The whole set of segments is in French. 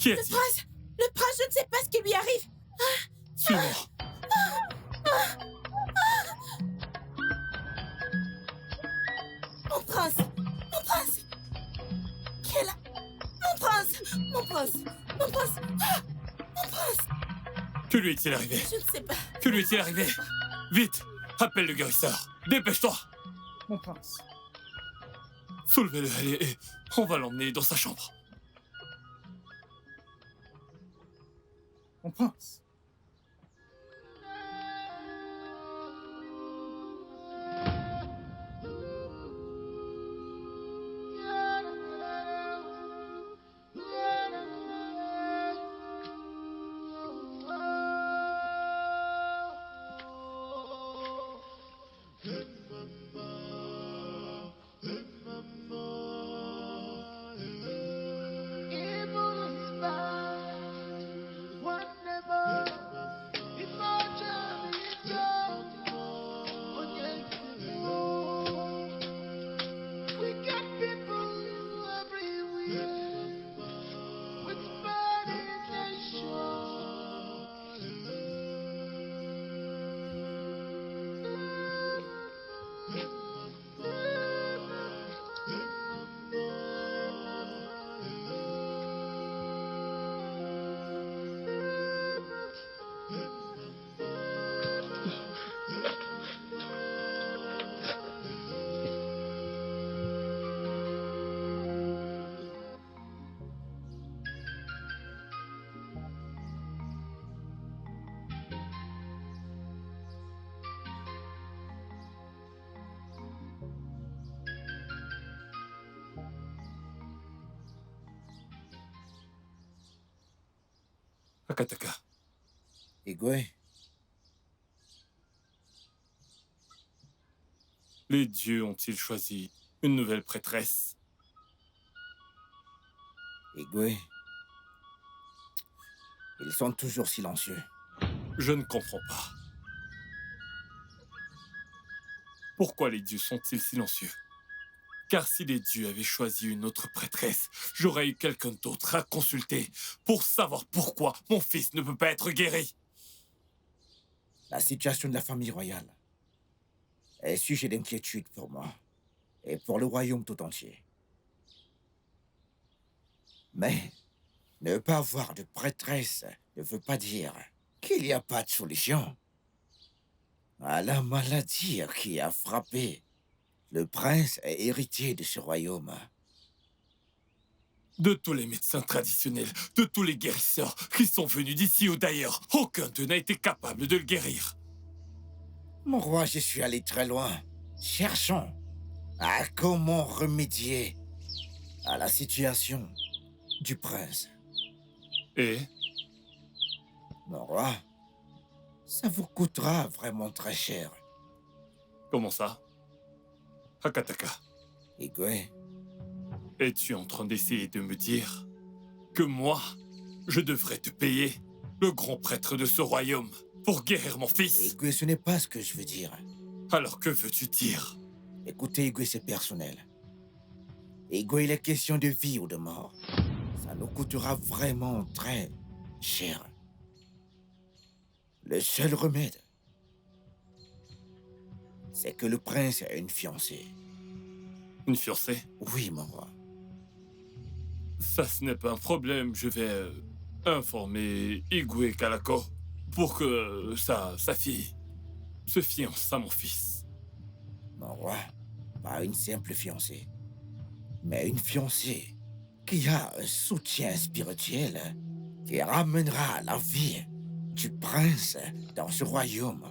Qui Le est-il? prince! Le prince, je ne sais pas ce qui lui arrive! Suis-moi. Mon prince! Mon prince! Quel... Mon prince! Mon prince! Mon prince! Ah! Mon prince! Que lui est-il arrivé? Je ne sais pas. Que lui est-il arrivé? Vite! Appelle le guérisseur. Dépêche-toi! Mon prince. Soulevez-le, allez, et on va l'emmener dans sa chambre. Mon prince. Akataka. Igwe, Les dieux ont-ils choisi une nouvelle prêtresse? Igwe. Ils sont toujours silencieux. Je ne comprends pas. Pourquoi les dieux sont-ils silencieux? Car si les dieux avaient choisi une autre prêtresse, j'aurais eu quelqu'un d'autre à consulter pour savoir pourquoi mon fils ne peut pas être guéri. La situation de la famille royale est sujet d'inquiétude pour moi et pour le royaume tout entier. Mais ne pas avoir de prêtresse ne veut pas dire qu'il n'y a pas de solution à la maladie qui a frappé. Le prince est héritier de ce royaume. De tous les médecins traditionnels, de tous les guérisseurs qui sont venus d'ici ou d'ailleurs, aucun d'eux n'a été capable de le guérir. Mon roi, je suis allé très loin. Cherchons à comment remédier à la situation du prince. Et Mon roi, ça vous coûtera vraiment très cher. comment ça? Akataka, Igwe, es-tu en train d'essayer de me dire que moi, je devrais te payer, le grand prêtre de ce royaume, pour guérir mon fils? Igwe, ce n'est pas ce que je veux dire. Alors que veux-tu dire? Écoutez, Igwe, c'est personnel. Igwe, il est question de vie ou de mort. Ça nous coûtera vraiment très cher. Le seul remède, c'est que le prince a une fiancée. Une fiancée? Oui, mon roi. Ça, ce n'est pas un problème. Je vais informer Igwe Kalako pour que sa fille se fiance à mon fils. Mon roi, pas une simple fiancée, mais une fiancée qui a un soutien spirituel qui ramènera la vie du prince dans ce royaume.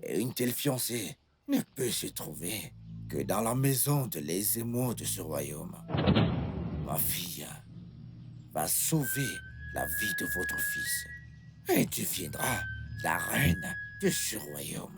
Et une telle fiancée ne peut se trouver que dans la maison de les émaux de ce royaume. Ma fille va sauver la vie de votre fils et deviendra la reine de ce royaume.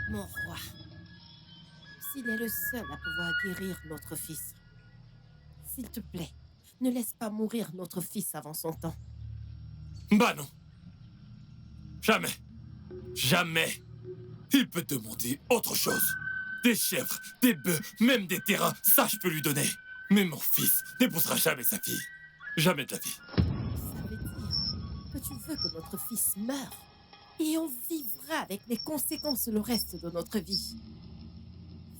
Mon roi, s'il est le seul à pouvoir guérir notre fils, S'il te plaît, ne laisse pas mourir notre fils avant son temps. Bah non. Jamais. Jamais. Il peut demander autre chose. Des chèvres, des bœufs, même des terrains, ça je peux lui donner. Mais mon fils n'épousera jamais sa fille. Jamais de la vie. Ça veut dire que tu veux que notre fils meure. Et on vivra avec les conséquences le reste de notre vie.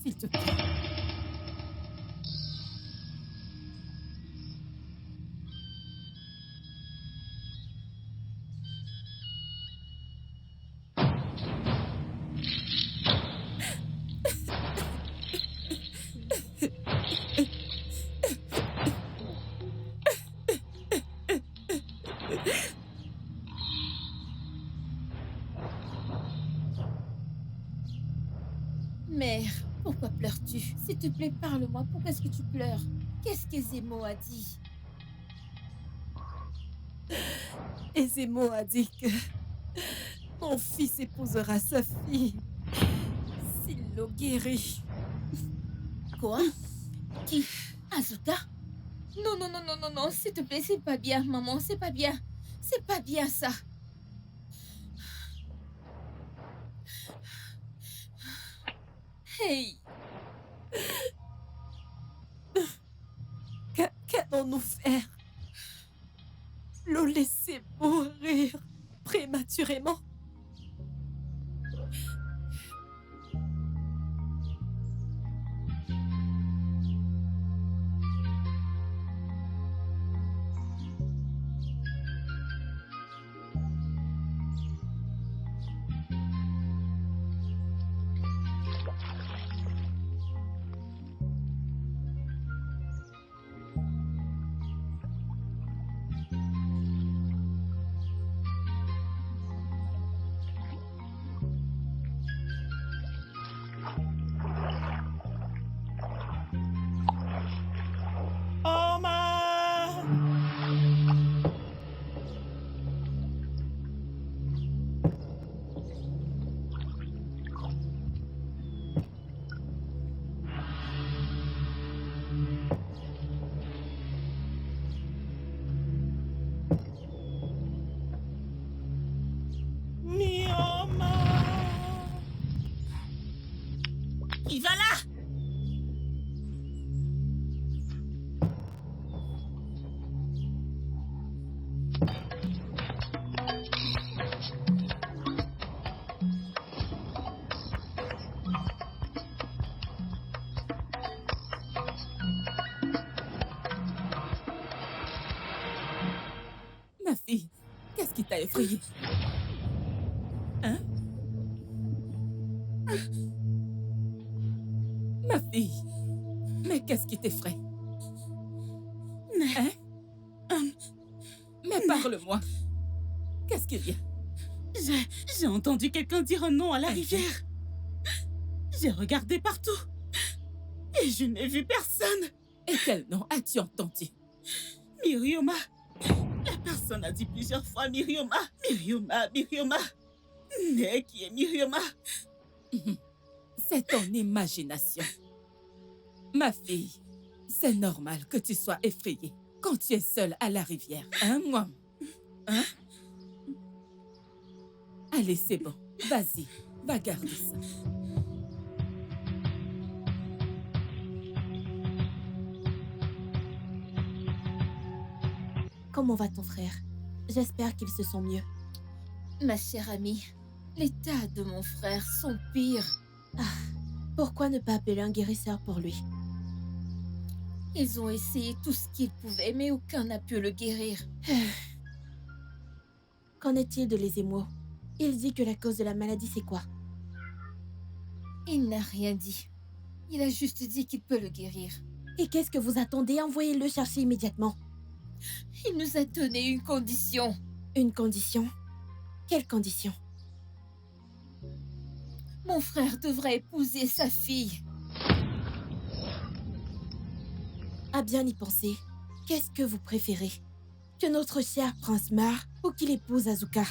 S'il te plaît. Mère, pourquoi pleures-tu? S'il te plaît, parle-moi. Pourquoi est-ce que tu pleures? Qu'est-ce qu'Ezemo a dit? Ezemo a dit que mon fils épousera sa fille s'il le guérit. Quoi? Qui? Azuka? Non, non, non, non, non, non, s'il te plaît, c'est pas bien, maman, c'est pas bien. C'est pas bien, ça. Hey! Qu'allons-nous faire? Le laisser mourir prématurément? Il va là! Ma fille, qu'est-ce qui t'a effrayée? Hein? Ma fille, mais qu'est-ce qui t'effraie? Hein? Mais parle-moi. Qu'est-ce qu'il y a? J'ai entendu quelqu'un dire un nom à la rivière. J'ai regardé partout. Et je n'ai vu personne. Et quel nom as-tu entendu? Myrioma. La personne a dit plusieurs fois Myrioma. Myrioma, Myrioma. Mais qui est Myrioma? C'est ton imagination. Ma fille, c'est normal que tu sois effrayée quand tu es seule à la rivière. Hein, moi? Hein? Allez, c'est bon. Vas-y, va garder ça. Comment va ton frère? J'espère qu'ils se sent mieux. Ma chère amie, l'état de mon frère s'empire. Pourquoi ne pas appeler un guérisseur pour lui? Ils ont essayé tout ce qu'ils pouvaient, mais aucun n'a pu le guérir. Qu'en est-il de l'Ezemo? Il dit que la cause de la maladie, c'est quoi? Il n'a rien dit. Il a juste dit qu'il peut le guérir. Et qu'est-ce que vous attendez? Envoyez-le chercher immédiatement. Il nous a donné une condition. Une condition? Quelle condition? Mon frère devrait épouser sa fille. À bien y penser, qu'est-ce que vous préférez? Que notre cher prince meure ou qu'il épouse Azuka?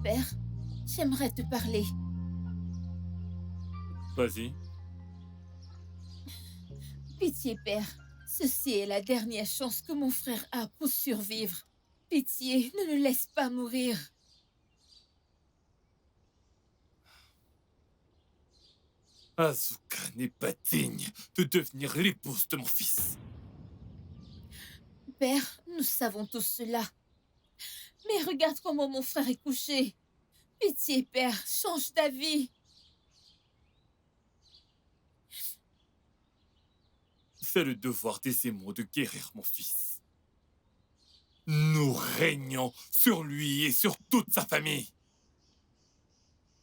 Père, j'aimerais te parler. Vas-y. Pitié, Père. Ceci est la dernière chance que mon frère a pour survivre. Pitié, ne le laisse pas mourir. Asuka n'est pas digne de devenir l'épouse de mon fils. Père, nous savons tous cela. Mais regarde comment mon frère est couché. Pitié, Père, change d'avis. C'est le devoir des émaux de guérir mon fils. Nous régnons sur lui et sur toute sa famille.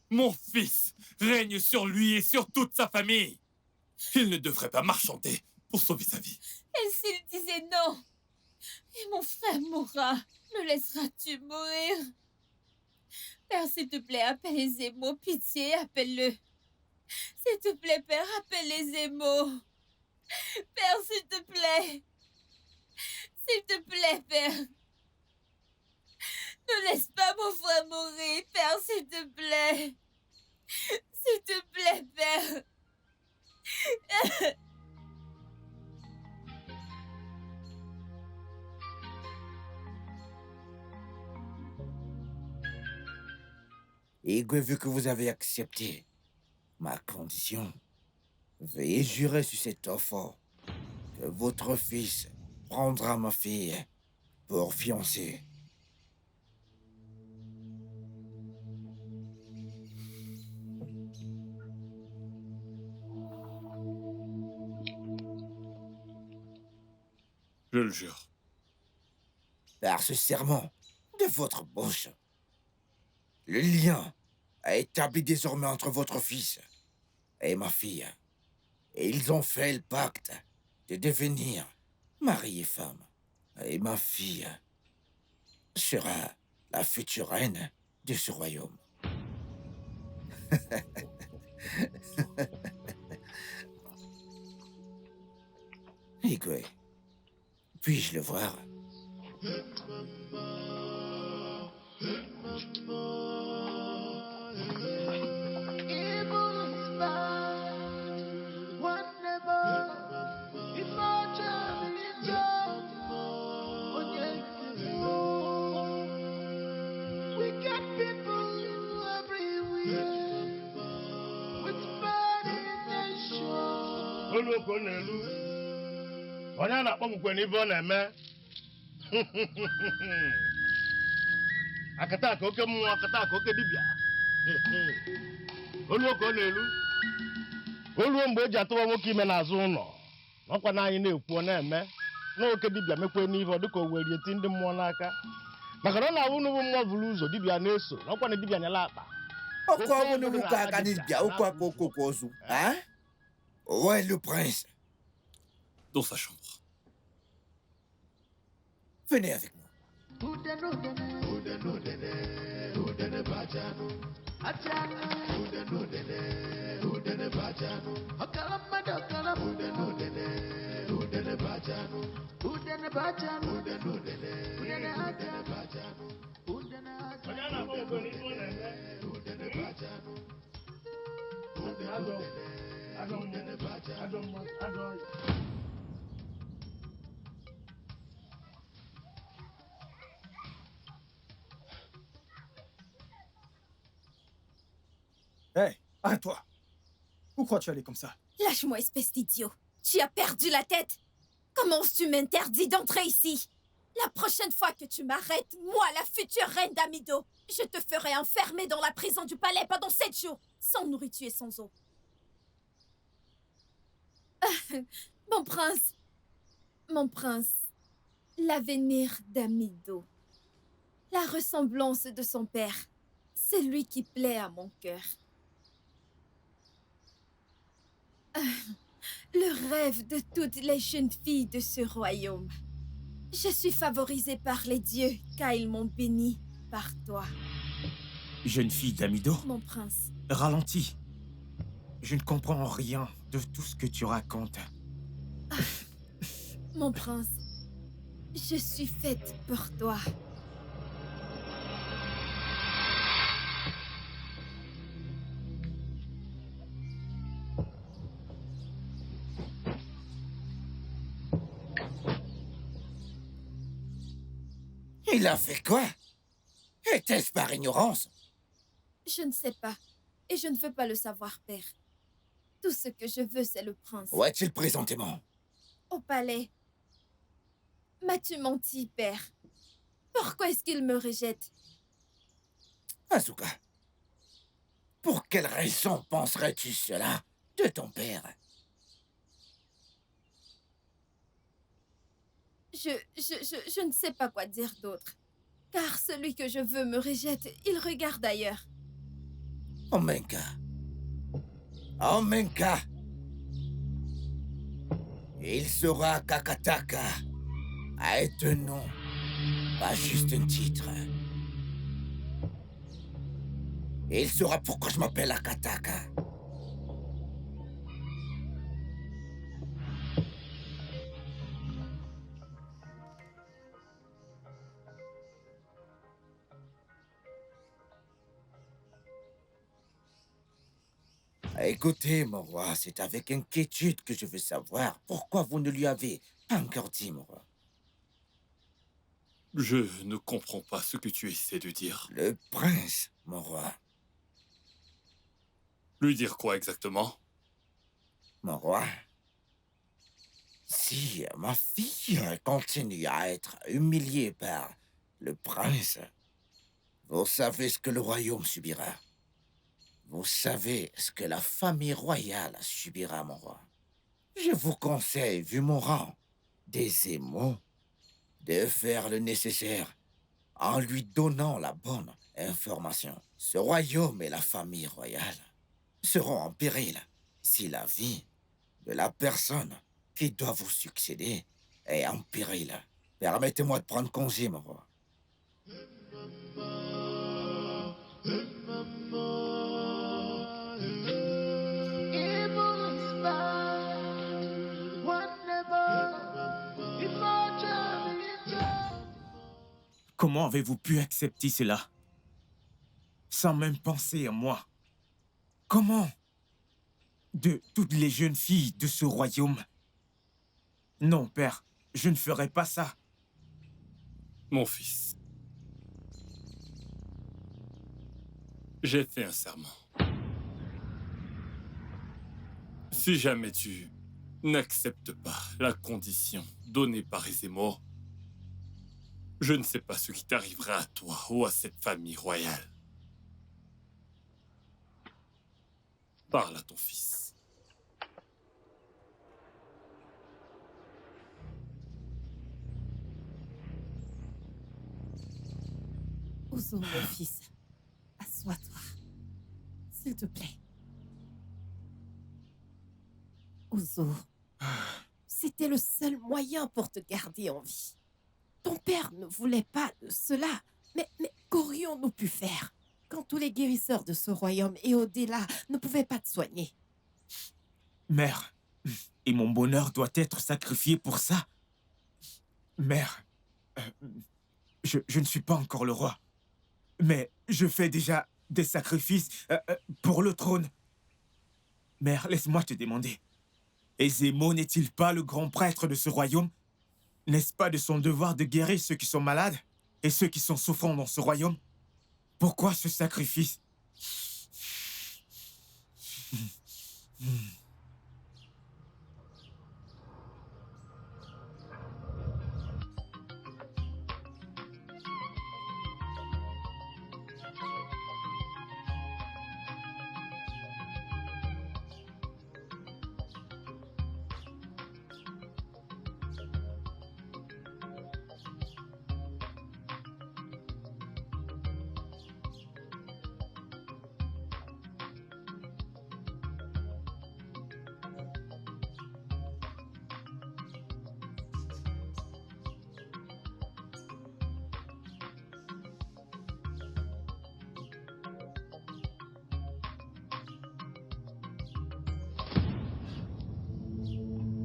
Mon fils règne sur lui et sur toute sa famille. Il ne devrait pas marchander pour sauver sa vie. Et s'il disait non? Et mon frère mourra. Le laisseras-tu mourir? Père, s'il te plaît, appelle les émaux. Pitié, appelle-le. S'il te plaît, Père, appelle les émaux. Père, s'il te plaît. S'il te plaît, Père. Ne laisse pas mon frère mourir, Père, s'il te plaît. S'il te plaît, Père. Igwe, vu que vous avez accepté ma condition, veuillez jurer sur cet offre que votre fils prendra ma fille pour fiancée. Je le jure. Par ce serment de votre bouche, le lien est établi désormais entre votre fils et ma fille. Et ils ont fait le pacte de devenir mari et femme. Et ma fille sera la future reine de ce royaume. Igwe, puis-je le voir? Onye a na-akpọ m nkwe n'ife ọ na-eme akata aka oke mmụọ akata aka oke dibịa olu oke ọ na-elu oluo mgbe e ji atụwa nwoke ime n'azụ ụlọ n'ọkwa na anyị na-ekwu ọ na-eme na oke dibịa mekwe n'ife ọ dịka o were eti ndị mmụọ n'aka maka na ọ na-awụ n'ụbụ mmụọ buru ụzọ dibịa na-eso n'ọkwa na dibịa nyela akpa Hein? Où est le prince? Dans sa chambre. Venez avec moi. Hé, arrête-toi. Où crois-tu aller comme ça? Lâche-moi, espèce d'idiot. Tu as perdu la tête. Comment tu m'interdis d'entrer ici? La prochaine fois que tu m'arrêtes, moi, la future reine d'Amido, je te ferai enfermer dans la prison du palais pendant 7 jours, sans nourriture et sans eau. Mon prince, l'avenir d'Amido, la ressemblance de son père, c'est lui qui plaît à mon cœur. Le rêve de toutes les jeunes filles de ce royaume. Je suis favorisée par les dieux, car ils m'ont bénie par toi. Jeune fille d'Amido, Mon prince, ralentis. Je ne comprends rien de tout ce que tu racontes. mon prince, je suis faite pour toi. Il a fait quoi? Était-ce par ignorance? Je ne sais pas. Et je ne veux pas le savoir, père. Tout ce que je veux, c'est le prince. Où est-il présentement? Au palais. M'as-tu menti, père? Pourquoi est-ce qu'il me rejette? Asuka, pour quelle raison penserais-tu cela de ton père? Je ne sais pas quoi dire d'autre. Car celui que je veux me rejette, il regarde ailleurs. Omenka. Omenka. Il sera Kakataka. A être un nom, pas juste un titre. Il saura pourquoi je m'appelle Akataka. Écoutez, mon roi, c'est avec inquiétude que je veux savoir pourquoi vous ne lui avez pas encore dit, mon roi. Je ne comprends pas ce que tu essaies de dire. Le prince, mon roi. Lui dire quoi exactement? Mon roi, si ma fille continue à être humiliée par le prince, vous savez ce que le royaume subira. Vous savez ce que la famille royale subira, mon roi. Je vous conseille, vu mon rang, des émaux, de faire le nécessaire en lui donnant la bonne information. Ce royaume et la famille royale seront en péril si la vie de la personne qui doit vous succéder est en péril. Permettez-moi de prendre congé, mon roi. Comment avez-vous pu accepter cela? Sans même penser à moi. Comment? De toutes les jeunes filles de ce royaume. Non, père, je ne ferai pas ça. Mon fils, j'ai fait un serment. Si jamais tu n'acceptes pas la condition donnée par Ezemo, je ne sais pas ce qui t'arrivera à toi ou à cette famille royale. Parle à ton fils. Ozo, mon fils, assois-toi. S'il te plaît. Ozo, c'était le seul moyen pour te garder en vie. Ton père ne voulait pas de cela. Mais qu'aurions-nous pu faire quand tous les guérisseurs de ce royaume et au-delà ne pouvaient pas te soigner? Mère, et mon bonheur doit être sacrifié pour ça. Mère, je ne suis pas encore le roi. Mais je fais déjà des sacrifices pour le trône. Mère, laisse-moi te demander. Ezemo n'est-il pas le grand prêtre de ce royaume? N'est-ce pas de son devoir de guérir ceux qui sont malades et ceux qui sont souffrants dans ce royaume? Pourquoi ce sacrifice?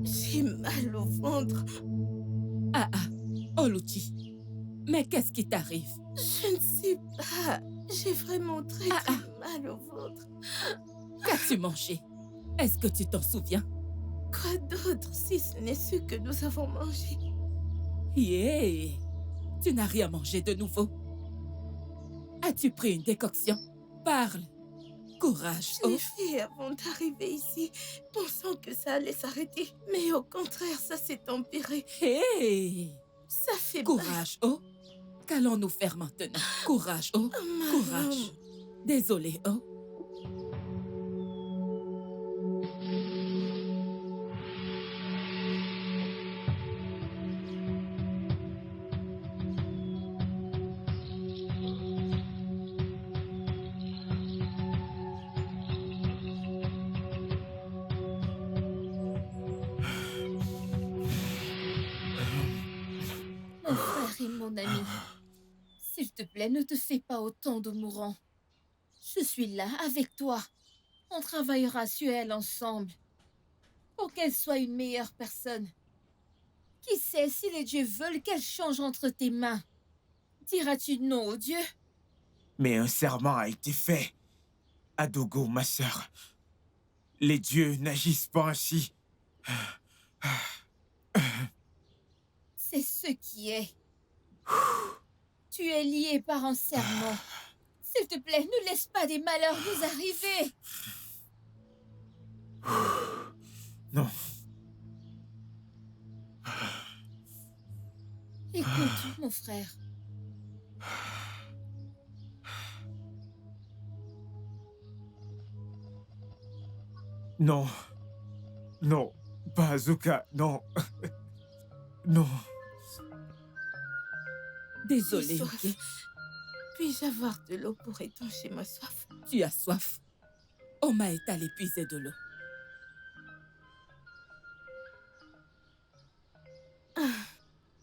J'ai mal au ventre. Oluchi, mais qu'est-ce qui t'arrive? Je ne sais pas. J'ai vraiment très mal au ventre. Qu'as-tu mangé? Est-ce que tu t'en souviens? Quoi d'autre si ce n'est ce que nous avons mangé? Yeah! Tu n'as rien mangé de nouveau? As-tu pris une décoction? Parle. Courage, Je l'ai Oh. fait avant d'arriver ici, pensant que ça allait s'arrêter. Mais au contraire, ça s'est empiré. Hé! Ça fait mal. Courage, Oh. Qu'allons-nous faire maintenant? Courage, Oh. Oh, ma Courage. jambe. Désolé, Oh. Mon frère et mon ami, s'il te plaît, ne te fais pas autant de mourants. Je suis là avec toi. On travaillera sur elle ensemble pour qu'elle soit une meilleure personne. Qui sait si les dieux veulent qu'elle change entre tes mains? Diras-tu non aux dieux? Mais un serment a été fait. Adogo, ma sœur. Les dieux n'agissent pas ainsi. C'est ce qui est. Tu es lié par un serment. S'il te plaît, ne laisse pas des malheurs nous arriver. Non. Écoute, mon frère. Non. Non. Pas Azuka, non. Non. Désolé, J'ai soif. ok? Puis-je avoir de l'eau pour étancher ma soif? Tu as soif. Oma est allé puiser de l'eau.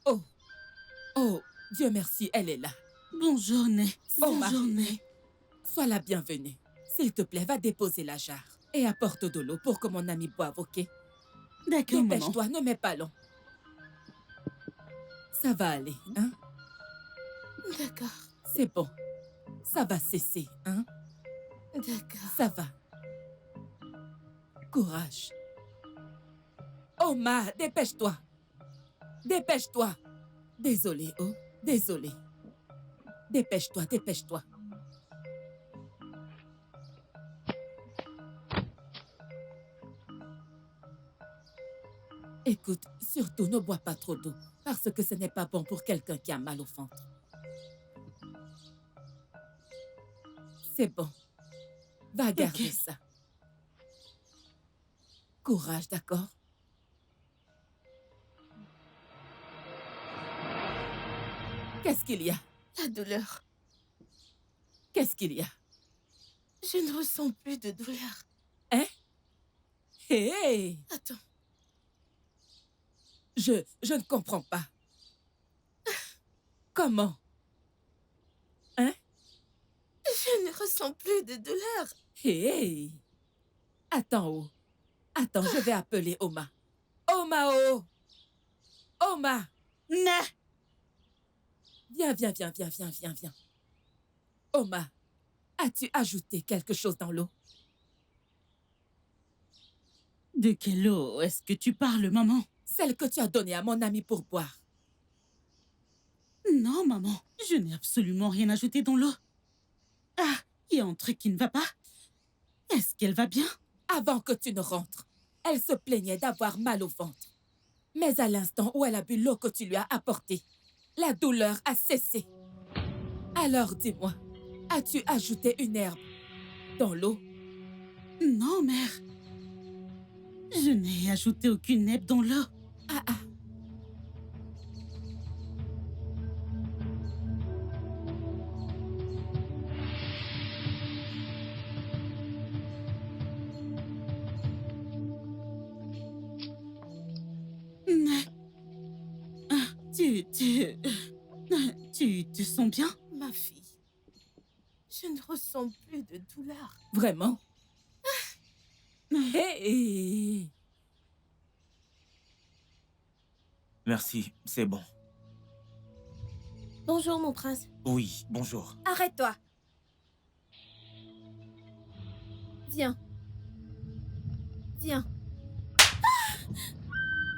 Oh. Oh, Dieu merci, elle est là. Bonjour, Né. Oh, Bonjour, Marie. Né. Sois la bienvenue. S'il te plaît, va déposer la jarre. Et apporte de l'eau pour que mon ami boive, ok? D'accord, maman. Dépêche-toi, ne mets pas long. Ça va aller, hein? D'accord, C'est bon. Ça va cesser, hein? d'accord. Ça va. Courage. Oma, dépêche-toi. Dépêche-toi. Désolé, Oh. Désolé. Dépêche-toi, dépêche-toi. Écoute, surtout ne bois pas trop d'eau, parce que ce n'est pas bon pour quelqu'un qui a mal au ventre. C'est bon. Va garder ça. Courage, d'accord? Qu'est-ce qu'il y a? La douleur. Qu'est-ce qu'il y a? Je ne ressens plus de douleur. Hé! Attends, Je ne comprends pas. Comment? je ne ressens plus de douleur. Hé! Attends, Oh. Attends, je vais appeler Oma. Oma, Oh! Oma! Né. Viens, viens, viens, viens, viens, viens, viens. Oma, as-tu ajouté quelque chose dans l'eau? De quelle eau est-ce que tu parles, maman? Celle que tu as donnée à mon ami pour boire. Non, maman. Je n'ai absolument rien ajouté dans l'eau. Ah, il y a un truc qui ne va pas. Est-ce qu'elle va bien? Avant que tu ne rentres, elle se plaignait d'avoir mal au ventre. Mais à l'instant où elle a bu l'eau que tu lui as apportée, la douleur a cessé. Alors dis-moi, as-tu ajouté une herbe dans l'eau? Non, mère. Je n'ai ajouté aucune herbe dans l'eau. Ah ah. Né. Ah, tu te sens bien? Ma fille, je ne ressens plus de douleur. Vraiment? Hé! Merci, c'est bon. Bonjour, mon prince. Oui, bonjour. Arrête-toi. Viens. Viens.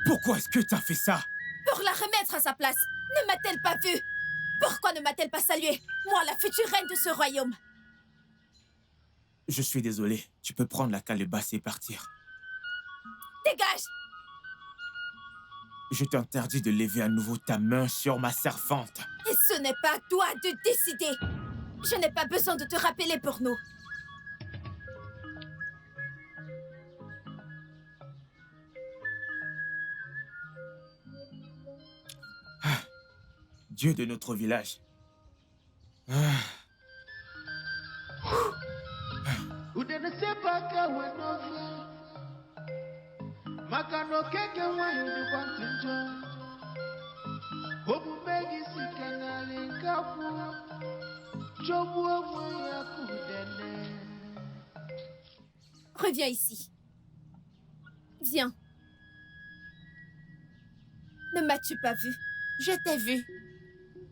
Pourquoi est-ce que t'as fait ça? Pour la remettre à sa place. Ne m'a-t-elle pas vue? Pourquoi ne m'a-t-elle pas salué? Moi, la future reine de ce royaume. Je suis désolé. Tu peux prendre la calebasse et partir. Dégage! Je t'interdis de lever à nouveau ta main sur ma servante. Et ce n'est pas à toi de décider. Je n'ai pas besoin de te rappeler pour nous. Dieu de notre village. Reviens ici. Viens. Ne m'as-tu pas vu? Je t'ai vu.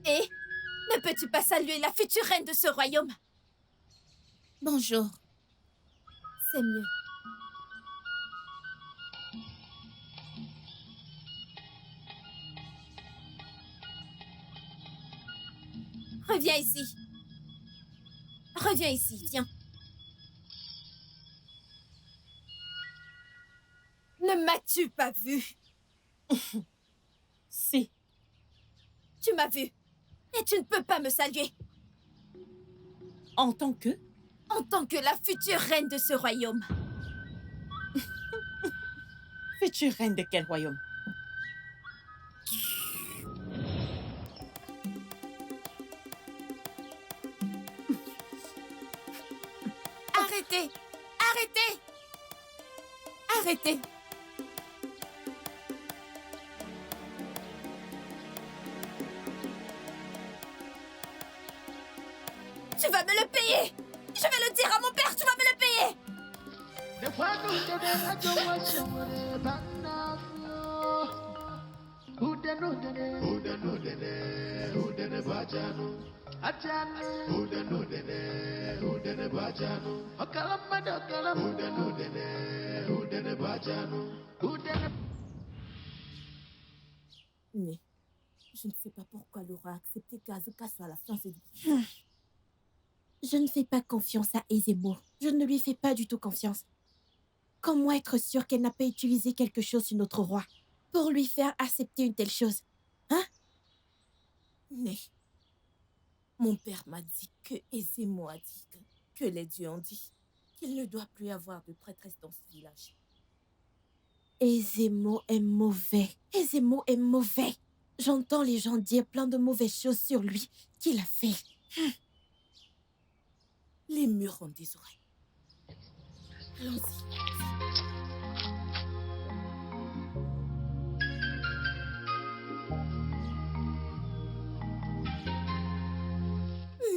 Et ne peux-tu pas saluer la future reine de ce royaume? Bonjour. C'est mieux. Reviens ici. Reviens ici, viens. Ne m'as-tu pas vu? Si. Tu m'as vu. Et tu ne peux pas me saluer. En tant que? En tant que la future reine de ce royaume. Future reine de quel royaume? Arrêtez! Arrêtez! Arrêtez! Tu vas me le payer! Je vais le dire à mon père, tu vas me le payer! Mais je ne sais pas pourquoi Laura a accepté qu'Azuka soit la fiancée de... Je ne fais pas confiance à Ezemo. Je ne lui fais pas du tout confiance. Comment être sûr qu'elle n'a pas utilisé quelque chose sur notre roi pour lui faire accepter une telle chose? Hein? Mais mon père m'a dit que Ezemo a dit que les dieux ont dit qu'il ne doit plus avoir de prêtresse dans ce village. Ezemo est mauvais. Ezemo est mauvais. J'entends les gens dire plein de mauvaises choses sur lui qu'il a fait. Les murs ont des oreilles. Allons-y.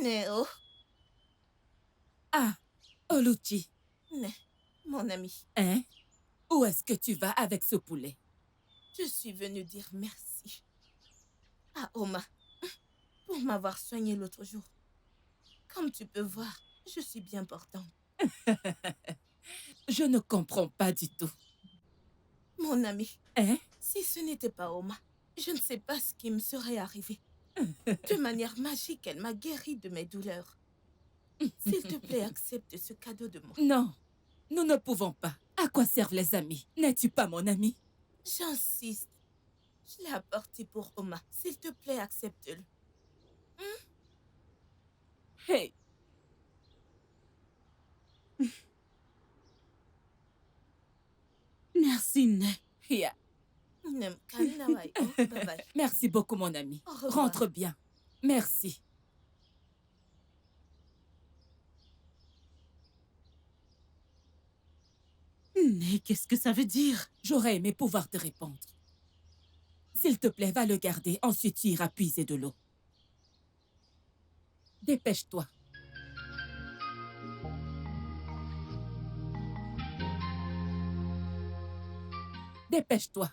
Néo. Ah, Oluchi. Mais, mon ami, Hein? Où est-ce que tu vas avec ce poulet? je suis venue dire merci à Oma pour m'avoir soigné l'autre jour. Comme tu peux voir, je suis bien portante. Je ne comprends pas du tout. Mon ami, Hein? si ce n'était pas Oma, je ne sais pas ce qui me serait arrivé. De manière magique, elle m'a guéri de mes douleurs. S'il te plaît, accepte ce cadeau de moi. Non, nous ne pouvons pas. À quoi servent les amis? N'es-tu pas mon ami? J'insiste. Je l'ai apporté pour Oma. S'il te plaît, accepte-le. Hey! Merci, Ne. Yeah. Bye bye. Merci beaucoup, mon ami. Au revoir. Rentre bien. Merci. Mais qu'est-ce que ça veut dire? J'aurais aimé pouvoir te répondre. S'il te plaît, va le garder. Ensuite, tu iras puiser de l'eau. Dépêche-toi. Dépêche-toi.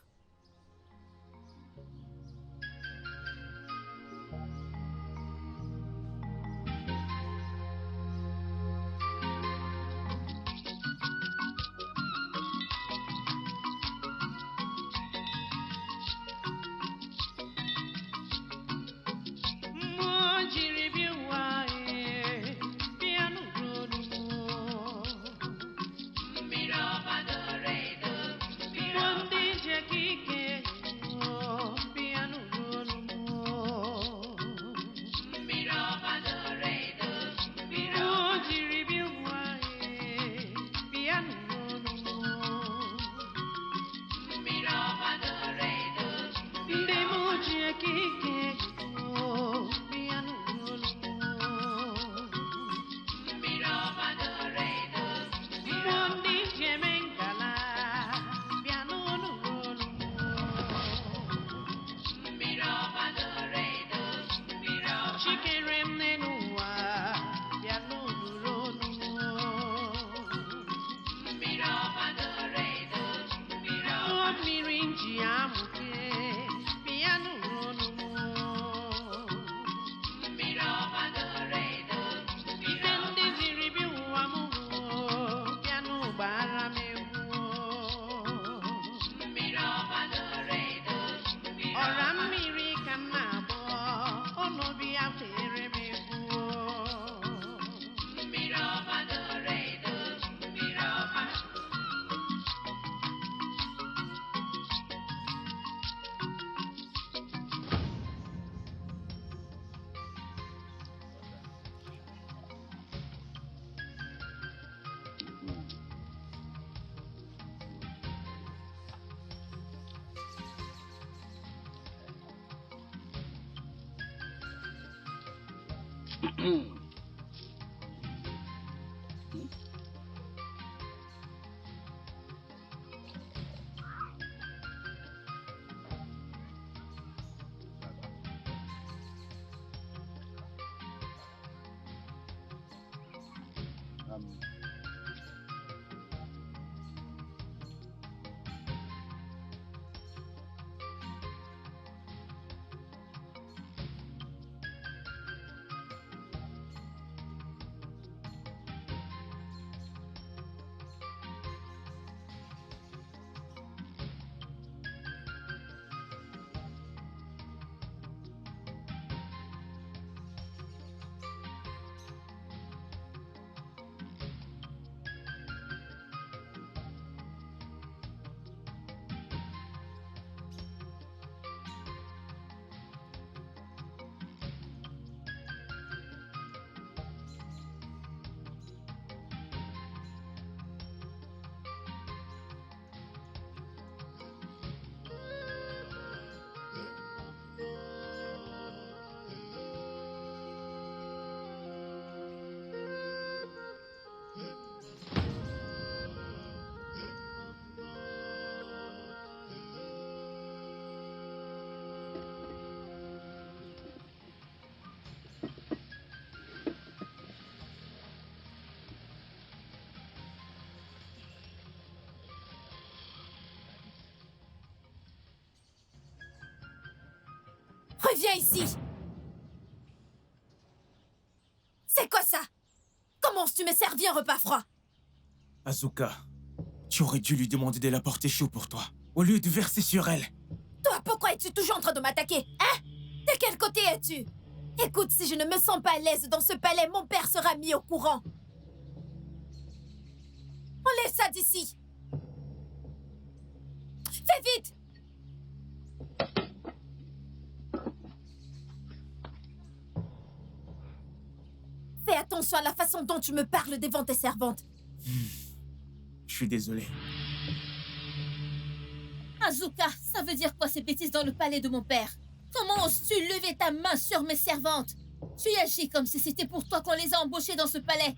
Reviens ici! C'est quoi ça? Comment oses-tu me servir un repas froid? Asuka, tu aurais dû lui demander de l'apporter chaud pour toi, au lieu de verser sur elle. Toi, pourquoi es-tu toujours en train de m'attaquer? Hein? De quel côté es-tu? Écoute, si je ne me sens pas à l'aise dans ce palais, mon père sera mis au courant. Enlève ça d'ici! Fais vite! Fais attention à la façon dont tu me parles devant tes servantes. Je suis désolé. Asuka, ça veut dire quoi ces bêtises dans le palais de mon père? Comment oses-tu lever ta main sur mes servantes? Tu agis comme si c'était pour toi qu'on les a embauchées dans ce palais.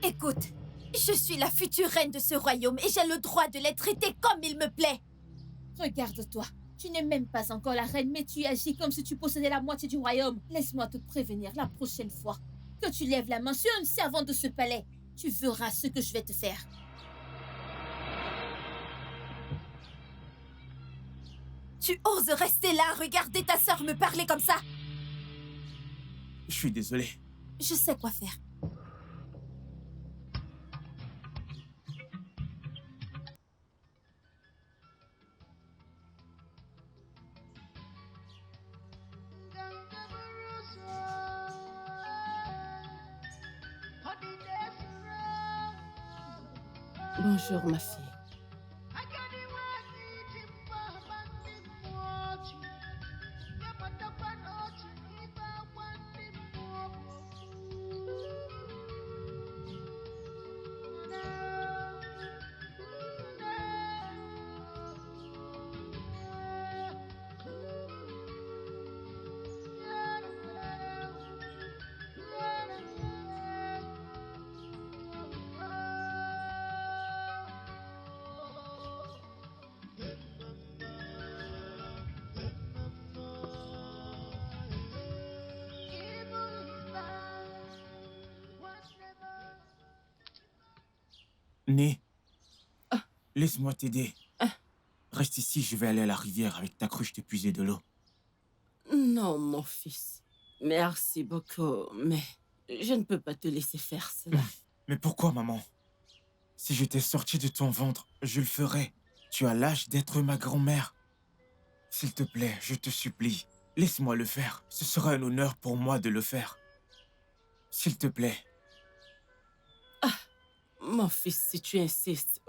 Écoute, je suis la future reine de ce royaume et j'ai le droit de les traiter comme il me plaît. Regarde-toi, tu n'es même pas encore la reine, mais tu agis comme si tu possédais la moitié du royaume. Laisse-moi te prévenir la prochaine fois que tu lèves la main sur une servante de ce palais. Tu verras ce que je vais te faire. Tu oses rester là, regarder ta sœur me parler comme ça? Je suis désolé. Je sais quoi faire. Bonjour, ma fille. Né, laisse-moi t'aider. Reste ici, je vais aller à la rivière avec ta cruche t'épuiser de l'eau. Non, mon fils. Merci beaucoup, mais je ne peux pas te laisser faire cela. Mais pourquoi, maman? Si je t'ai sorti de ton ventre, je le ferai. Tu as l'âge d'être ma grand-mère. S'il te plaît, je te supplie, laisse-moi le faire. Ce sera un honneur pour moi de le faire. S'il te plaît. Mon fils, si tu insistes,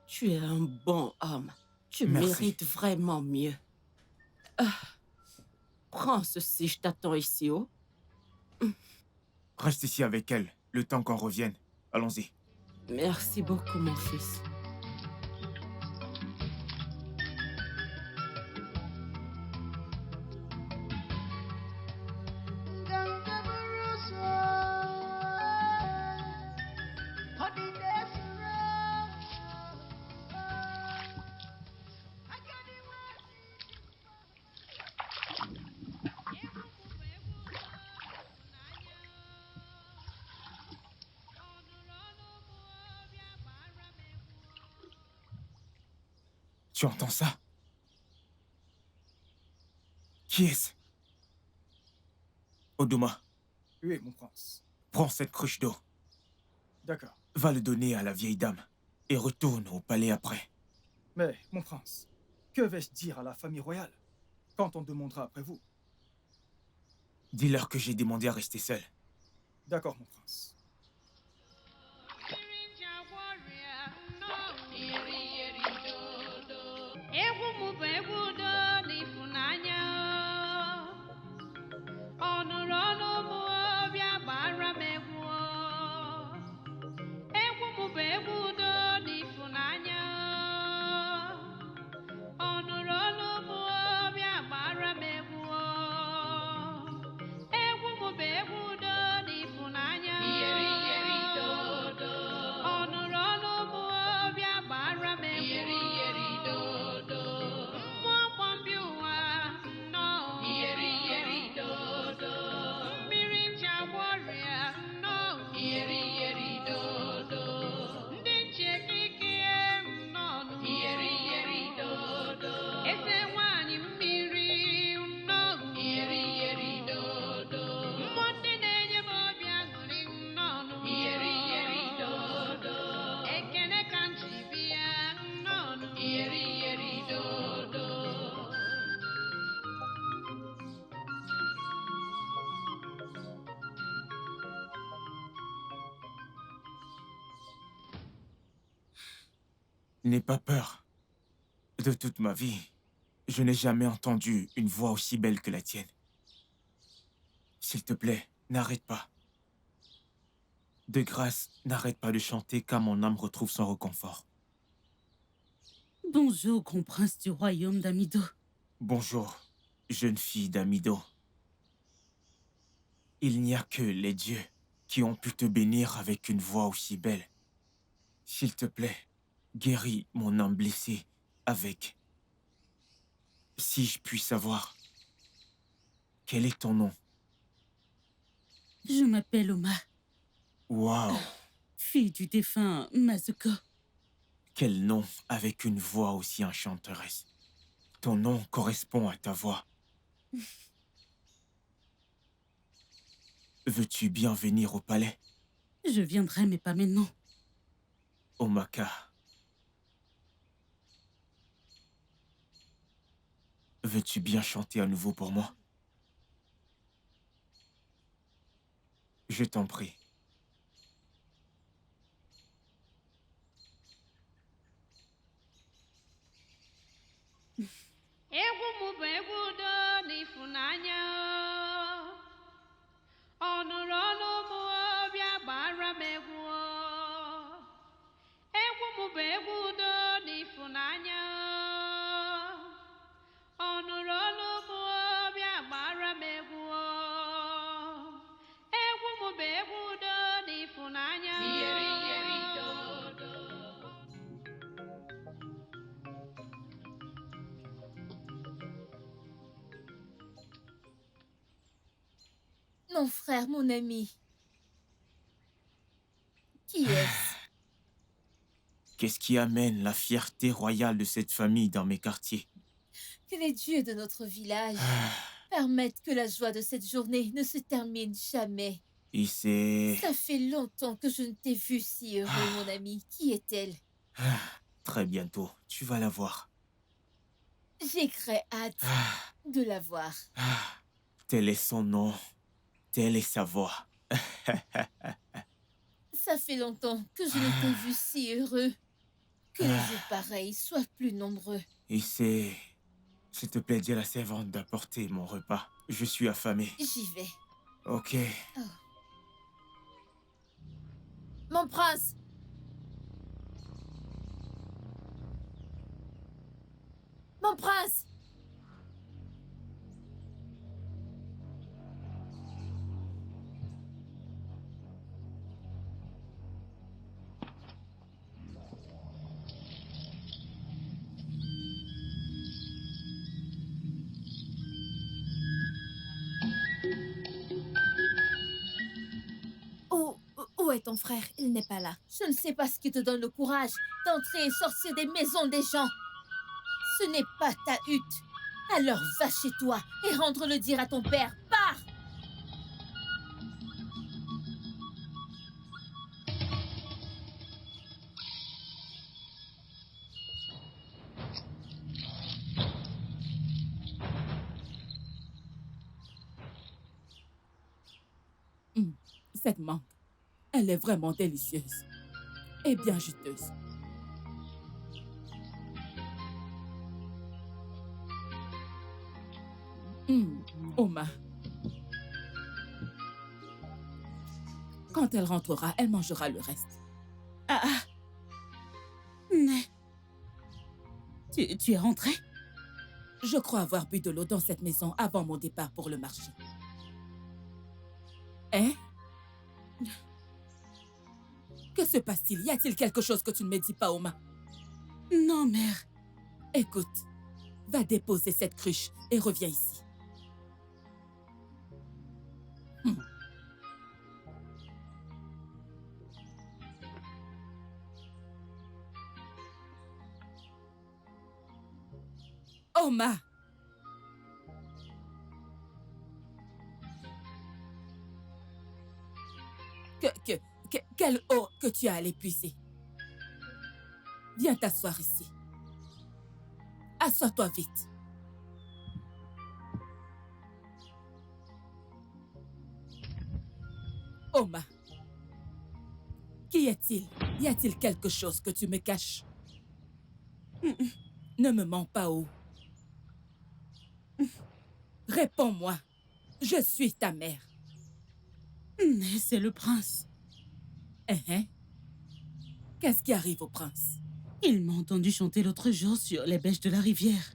tu es un bon homme. Tu Merci. mérites vraiment mieux. Prends ceci, je t'attends ici, Reste ici avec elle, le temps qu'on revienne. Allons-y. Merci beaucoup, mon fils. Tu entends ça? Qui est-ce? Oduma, Oui, mon prince. prends cette cruche d'eau. D'accord. Va le donner à la vieille dame et retourne au palais après. Mais, mon prince, que vais-je dire à la famille royale quand on demandera après vous? Dis-leur que j'ai demandé à rester seul. D'accord, mon prince. N'aie pas peur. De toute ma vie, je n'ai jamais entendu une voix aussi belle que la tienne. S'il te plaît, n'arrête pas. De grâce, n'arrête pas de chanter car mon âme retrouve son réconfort. Bonjour, grand prince du royaume d'Amido. Bonjour, jeune fille d'Amido. Il n'y a que les dieux qui ont pu te bénir avec une voix aussi belle. S'il te plaît, guéris mon âme blessée avec... Si je puis savoir, quel est ton nom? Je m'appelle Oma, Waouh, fille du défunt Mazuko. quel nom avec une voix aussi enchanteresse. Ton nom correspond à ta voix. Veux-tu bien venir au palais? Je viendrai, mais pas maintenant. Omaka. Veux-tu bien chanter à nouveau pour moi? Je t'en prie. Mon frère, mon ami. Qui est-ce? Qu'est-ce qui amène la fierté royale de cette famille dans mes quartiers? Que les dieux de notre village permettent que la joie de cette journée ne se termine jamais. Et c'est... Ça fait longtemps que je ne t'ai vu si heureux, mon ami. Qui est-elle? Très bientôt, tu vas la voir. J'ai très hâte de la voir. Tel est son nom, telle est sa voix. Ça fait longtemps que je ne t'ai vu si heureux. Que les jours pareils soient plus nombreux. Et c'est... S'il te plaît, dis à la servante d'apporter mon repas. Je suis affamé. J'y vais. Ok. Mon prince! Mon prince! Où est ton frère? Il n'est pas là. Je ne sais pas ce qui te donne le courage d'entrer et sortir des maisons des gens. Ce n'est pas ta hutte. Alors va chez toi et rendre le dire à ton père. Pars! Cette mangue, elle est vraiment délicieuse et bien juteuse. Oma. Quand elle rentrera, elle mangera le reste. Mais... Tu es rentrée? Je crois avoir bu de l'eau dans cette maison avant mon départ pour le marché. Hein? Que se passe-t-il? Y a-t-il quelque chose que tu ne me dis pas, Oma? Non, mère. Écoute, va déposer cette cruche et reviens ici. Oma! Quelle eau que tu as à l'épuiser? Viens t'asseoir ici. Assois-toi vite. Oma, qui est-il? Y a-t-il quelque chose que tu me caches? Ne me mens pas, Oh. Réponds-moi. Je suis ta mère. Mais c'est le prince. Qu'est-ce qui arrive au prince? Il m'a entendu chanter l'autre jour sur les bêches de la rivière.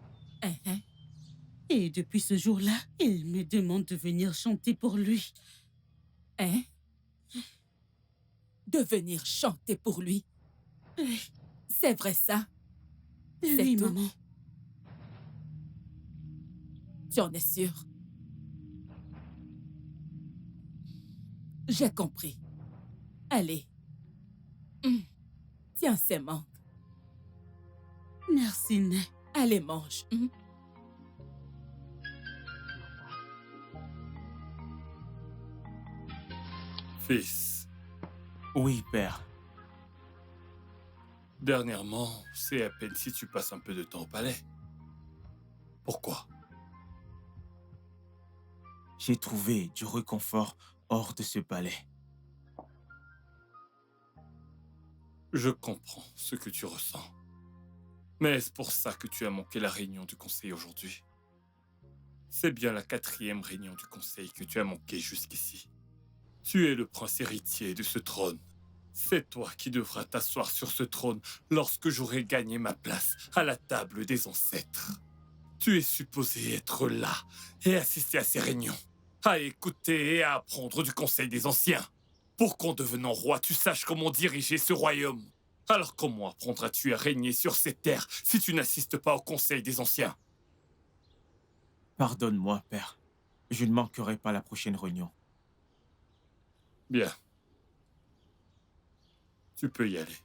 Et depuis ce jour-là, il me demande de venir chanter pour lui. De venir chanter pour lui? Oui. C'est vrai ça? Oui, tout? maman. Tu en es sûre? J'ai compris. Allez. Tiens ces mangues. Merci, Né. Allez, mange. Fils, Oui, père. dernièrement, c'est à peine si tu passes un peu de temps au palais. Pourquoi? J'ai trouvé du réconfort hors de ce palais. Je comprends ce que tu ressens. Mais est-ce pour ça que tu as manqué la réunion du conseil aujourd'hui? C'est bien la 4e réunion du conseil que tu as manqué jusqu'ici. Tu es le prince héritier de ce trône. C'est toi qui devras t'asseoir sur ce trône lorsque j'aurai gagné ma place à la table des ancêtres. Tu es supposé être là et assister à ces réunions, à écouter et à apprendre du conseil des anciens. Pour qu'en devenant roi, tu saches comment diriger ce royaume. Alors comment apprendras-tu à régner sur ces terres si tu n'assistes pas au conseil des anciens? Pardonne-moi, père. Je ne manquerai pas la prochaine réunion. Bien. Tu peux y aller.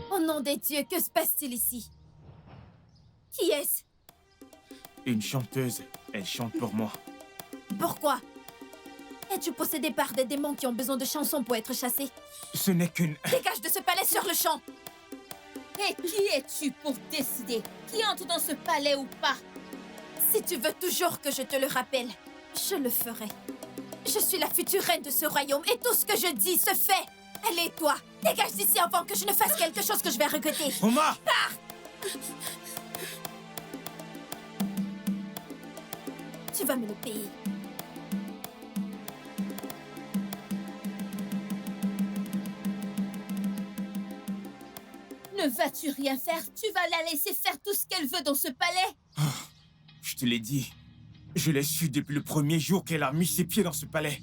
Au nom des dieux, que se passe-t-il ici? Qui est-ce? Une chanteuse, elle chante pour moi. Pourquoi? Es-tu possédé par des démons qui ont besoin de chansons pour être chassés? Ce n'est qu'une... Dégage de ce palais sur le champ! Et qui es-tu pour décider qui entre dans ce palais ou pas? Si tu veux toujours que je te le rappelle, je le ferai. Je suis la future reine de ce royaume et tout ce que je dis se fait. Allez, toi, dégage d'ici avant que je ne fasse quelque chose que je vais regretter. Oma! Tu vas me le payer. Ne vas-tu rien faire? Tu vas la laisser faire tout ce qu'elle veut dans ce palais? Je te l'ai dit. Je l'ai su depuis le premier jour qu'elle a mis ses pieds dans ce palais.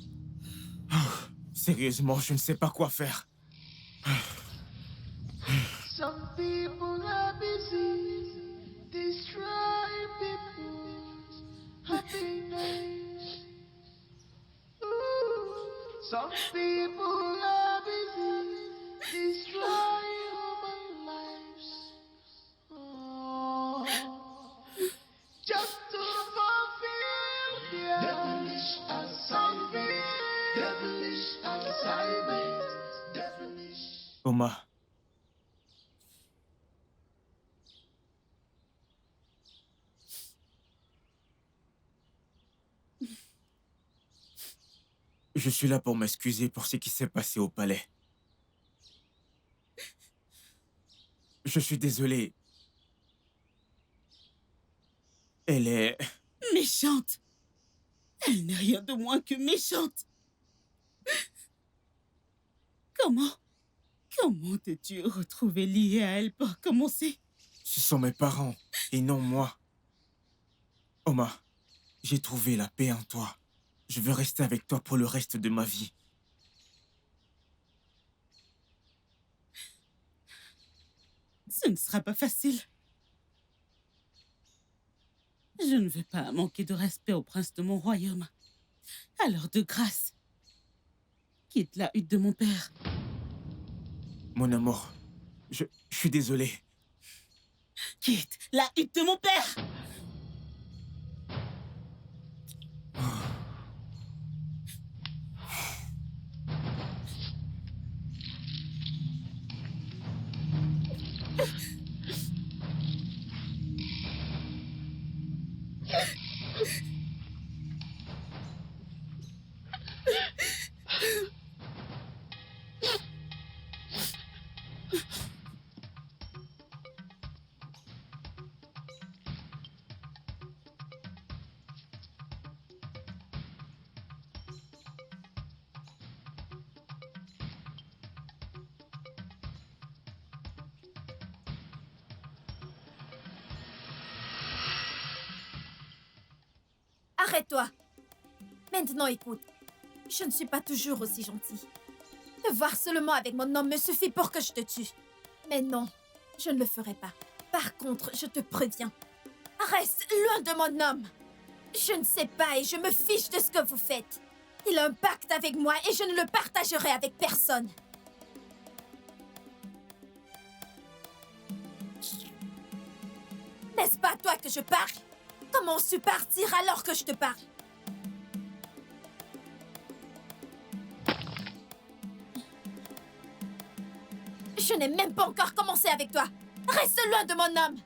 Sérieusement, je ne sais pas quoi faire. Some people are busy destroying people's happiness. Ooh. Some people are busy destroying human lives. Oh. Just to fulfill their devilish assignment. Devilish assignment. Devilish. Oma. Je suis là pour m'excuser pour ce qui s'est passé au palais. Je suis désolé. Elle est... Méchante. Elle n'est rien de moins que méchante. Comment t'es-tu retrouvé lié à elle pour commencer? Ce sont mes parents et non moi. Oma, j'ai trouvé la paix en toi. Je veux rester avec toi pour le reste de ma vie. Ce ne sera pas facile. Je ne veux pas manquer de respect au prince de mon royaume. Alors, de grâce, quitte la hutte de mon père. Mon amour, je suis désolé. Quitte la hutte de mon père! Arrête-toi. Maintenant, écoute. Je ne suis pas toujours aussi gentille. Te voir seulement avec mon homme me suffit pour que je te tue. Mais non, je ne le ferai pas. Par contre, je te préviens. Reste loin de mon homme. Je ne sais pas et je me fiche de ce que vous faites. Il a un pacte avec moi et je ne le partagerai avec personne. N'est-ce pas à toi que je parle? Comment oses-tu partir alors que je te parle? Je n'ai même pas encore commencé avec toi. Reste loin de mon homme.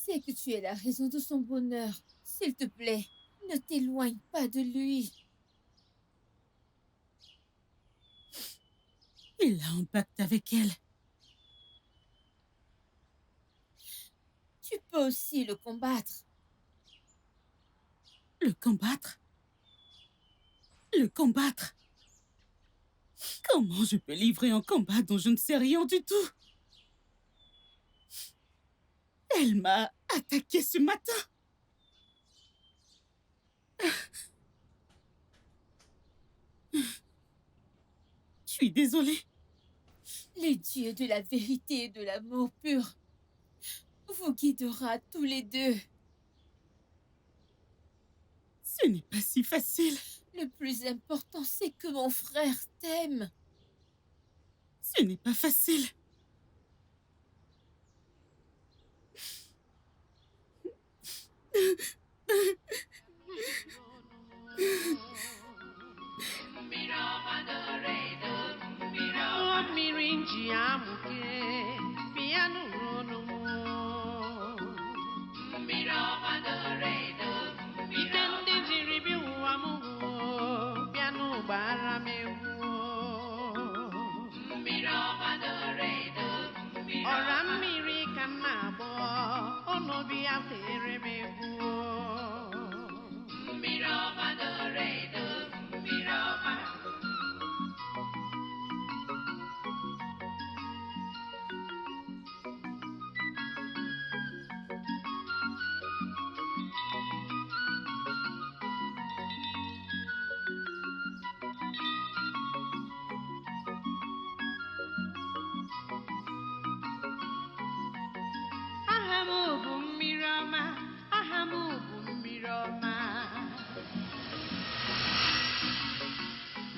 sais que tu es la raison de son bonheur. S'il te plaît, ne t'éloigne pas de lui. Il a un pacte avec elle. Tu peux aussi le combattre. Le combattre? Le combattre? Comment je peux livrer un combat dont je ne sais rien du tout? Elle m'a attaqué ce matin. Je suis désolée. Les dieux de la vérité et de l'amour pur vous guidera tous les deux. Ce n'est pas si facile. Le plus important, c'est que mon frère t'aime. Ce n'est pas facile. Mmiri nji amụke bịa n'ụlọ ike ndị jiri bịa ụwa m bịa n'ụgbara m egwu ọra mmiri ka m na-agbọ ọnọdụ ya tere m egwu aha m bụ mmiri ọma, aha m bụ mmiri ọma.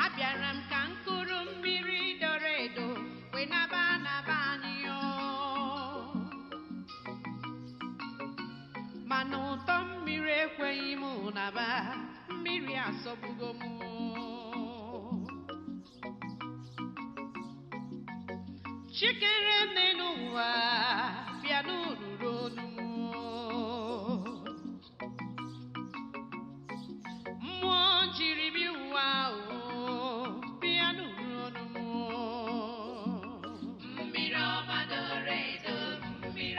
Abịara m ka nkuru mmiri doro edo wee naba anyị o. Mana ụtọ mmiri ekweghị m naba, mmiri asọgbugo m. Chikere nne n'ụwa bịa n'olulu onu m. Mmụọ jiri bịa ụwa o bịa n'olulu onu m.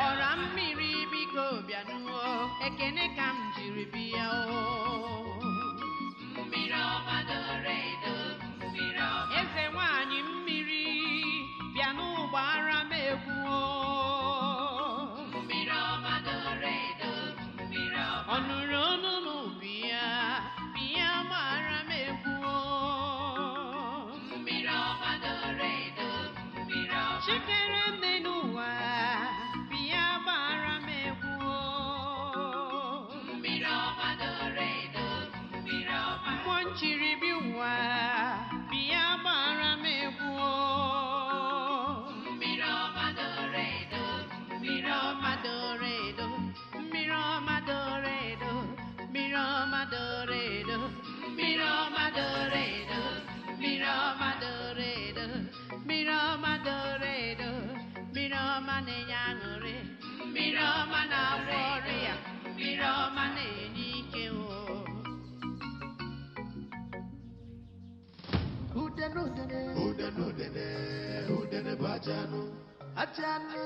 Ọra mmiri biko bịanụọ ekene ka m jiri bịa o. Eze nwanyị mmiri bịa n'ụgbara m egwu o. Ọ nụrụ ọnụ n'ubi ya bịa gbara m egwu o. Chikere nne n'ụwa bịa gbara m egwu o. Mmụọ nchiri bịa ụwa bịa gbara m egwu o. Mmiri ọma doro edo, mmiri ọma doro edo, mmiri ọma doro edo, mmiri ọma doro edo, mmiri ọma doro edo, mmiri ọma doro edo, mmiri ọma doro edo, mmiri ọma na-enye aṅụrị, mmiri ọma na-agwọ ọrịa, mmiri ọma na-enye ike o. Udene bajanu, Ajanu,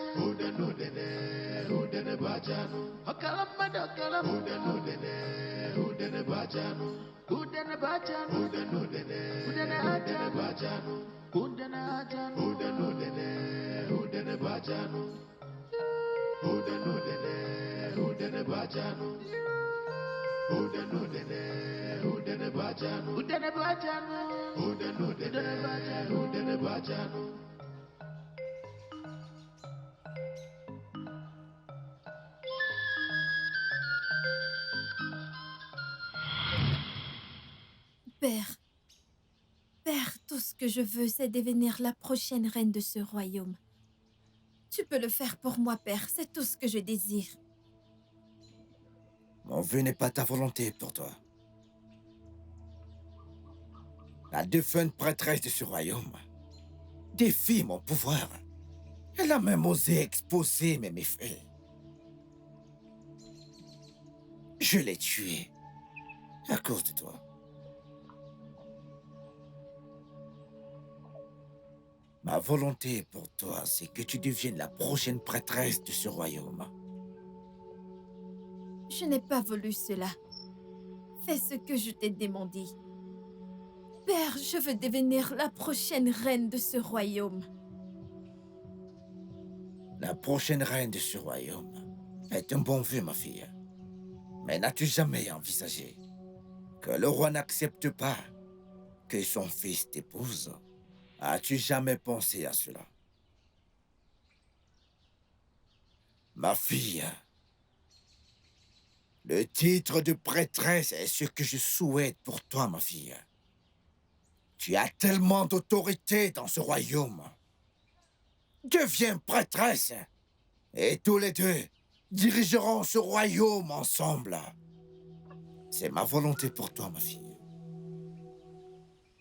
udene bajanu, ọkalammadụ ọkalam, udene bajanu, udene bajanu, udene ajanu, bajanu, udene ajanu, udene bajanu, udene bajanu, udene bajanu, udene bajanu, udene bajanu. Père, tout ce que je veux, c'est devenir la prochaine reine de ce royaume. Tu peux le faire pour moi, Père, c'est tout ce que je désire. Mon vœu n'est pas ta volonté pour toi. La défunte prêtresse de ce royaume défie mon pouvoir. Elle a même osé exposer mes méfaits. Je l'ai tué. À cause de toi. Ma volonté pour toi, c'est que tu deviennes la prochaine prêtresse de ce royaume. Je n'ai pas voulu cela. Fais ce que je t'ai demandé. Père, je veux devenir la prochaine reine de ce royaume. La prochaine reine de ce royaume est un bon vœu, ma fille. Mais n'as-tu jamais envisagé que le roi n'accepte pas que son fils t'épouse? As-tu jamais pensé à cela? Ma fille, le titre de prêtresse est ce que je souhaite pour toi, ma fille. Tu as tellement d'autorité dans ce royaume. Deviens prêtresse et tous les deux dirigeront ce royaume ensemble. C'est ma volonté pour toi, ma fille.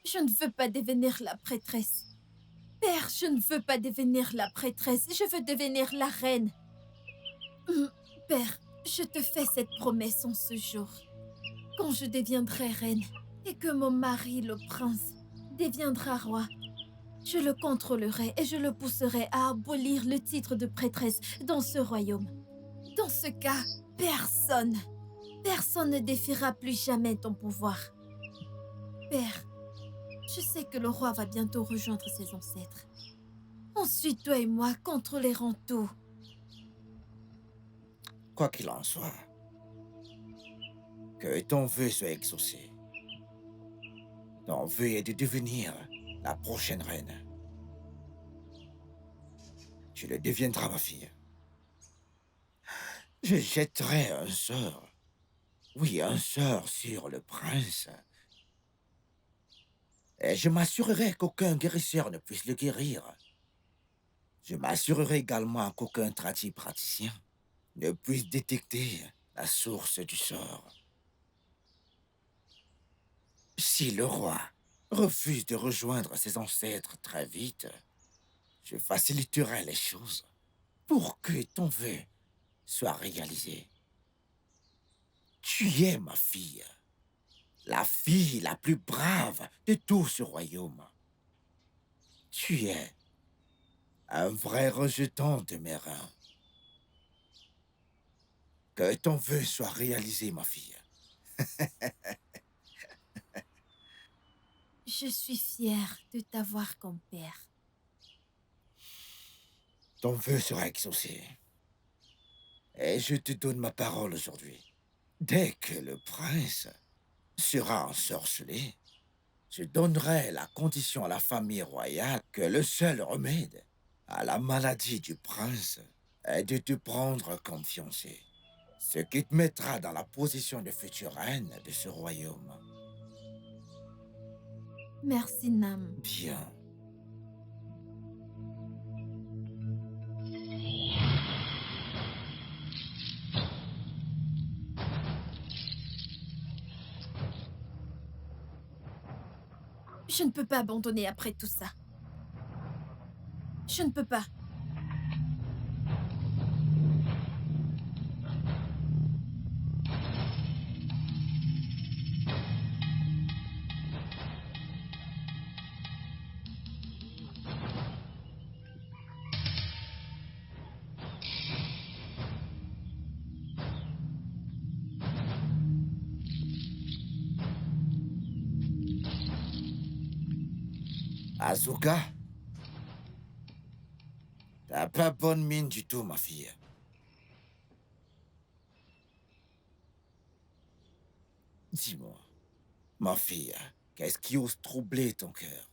Je ne veux pas devenir la prêtresse. Père, je ne veux pas devenir la prêtresse. Je veux devenir la reine. Père, je te fais cette promesse en ce jour. Quand je deviendrai reine et que mon mari, le prince, deviendra roi, je le contrôlerai et je le pousserai à abolir le titre de prêtresse dans ce royaume. Dans ce cas, personne ne défiera plus jamais ton pouvoir. Père, je sais que le roi va bientôt rejoindre ses ancêtres. Ensuite, toi et moi contrôlerons tout. Quoi qu'il en soit, que ton vœu soit exaucé. Ton vœu est de devenir la prochaine reine. Tu le deviendras, ma fille. Je jetterai un sort. Oui, un sort sur le prince. Et je m'assurerai qu'aucun guérisseur ne puisse le guérir. Je m'assurerai également qu'aucun praticien ne puisse détecter la source du sort. Si le roi refuse de rejoindre ses ancêtres très vite, je faciliterai les choses pour que ton vœu soit réalisé. Tu es ma fille, la fille la plus brave de tout ce royaume. Tu es un vrai rejeton de mes reins. Que ton vœu soit réalisé, ma fille. Je suis fière de t'avoir comme père. Ton vœu sera exaucé. Et je te donne ma parole aujourd'hui. Dès que le prince sera ensorcelé, je donnerai la condition à la famille royale que le seul remède à la maladie du prince est de te prendre comme fiancée. Ce qui te mettra dans la position de future reine de ce royaume. Merci, Nam. Bien. Je ne peux pas abandonner après tout ça. Je ne peux pas. Asuka, t'as pas bonne mine du tout, ma fille. Dis-moi, ma fille, qu'est-ce qui ose troubler ton cœur?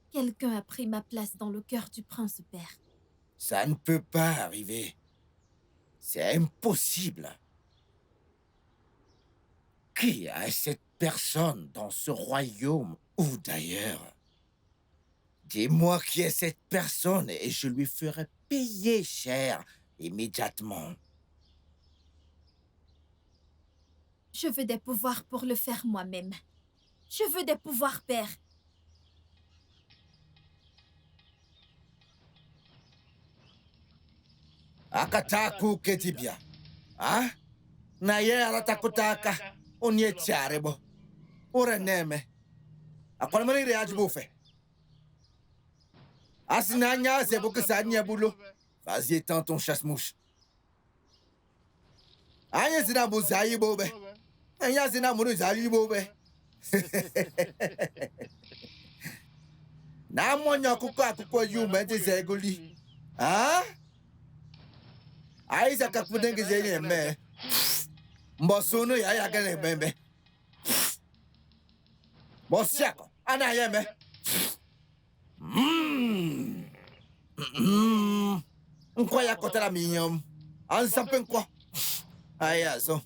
Quelqu'un a pris ma place dans le cœur du prince, père. Ça ne peut pas arriver. C'est impossible. Qui est cette personne dans ce royaume ou d'ailleurs? Dis-moi qui est cette personne et je lui ferai payer cher immédiatement. Je veux des pouvoirs pour le faire moi-même. Je veux des pouvoirs, père. Akataku ketibia. Ah? Na ye aratakutaka. Onye tiarebo. Ora neme. Akwana mari reaji bofe. Asinanya c'est pour que ça n'y a boulot. Vas-y, étends ton chasse-mouche. Anya zina buzayi bobe. Anya zina muru zayi bobe. Na monya kuko yume de zeguli. Ah? Aiza kakudenge zenye me. Mbosono ya gane bembe. Bosiako, ana yeme. Nkwa ya kotela minyom. Ansampe nkwa. Ayazo.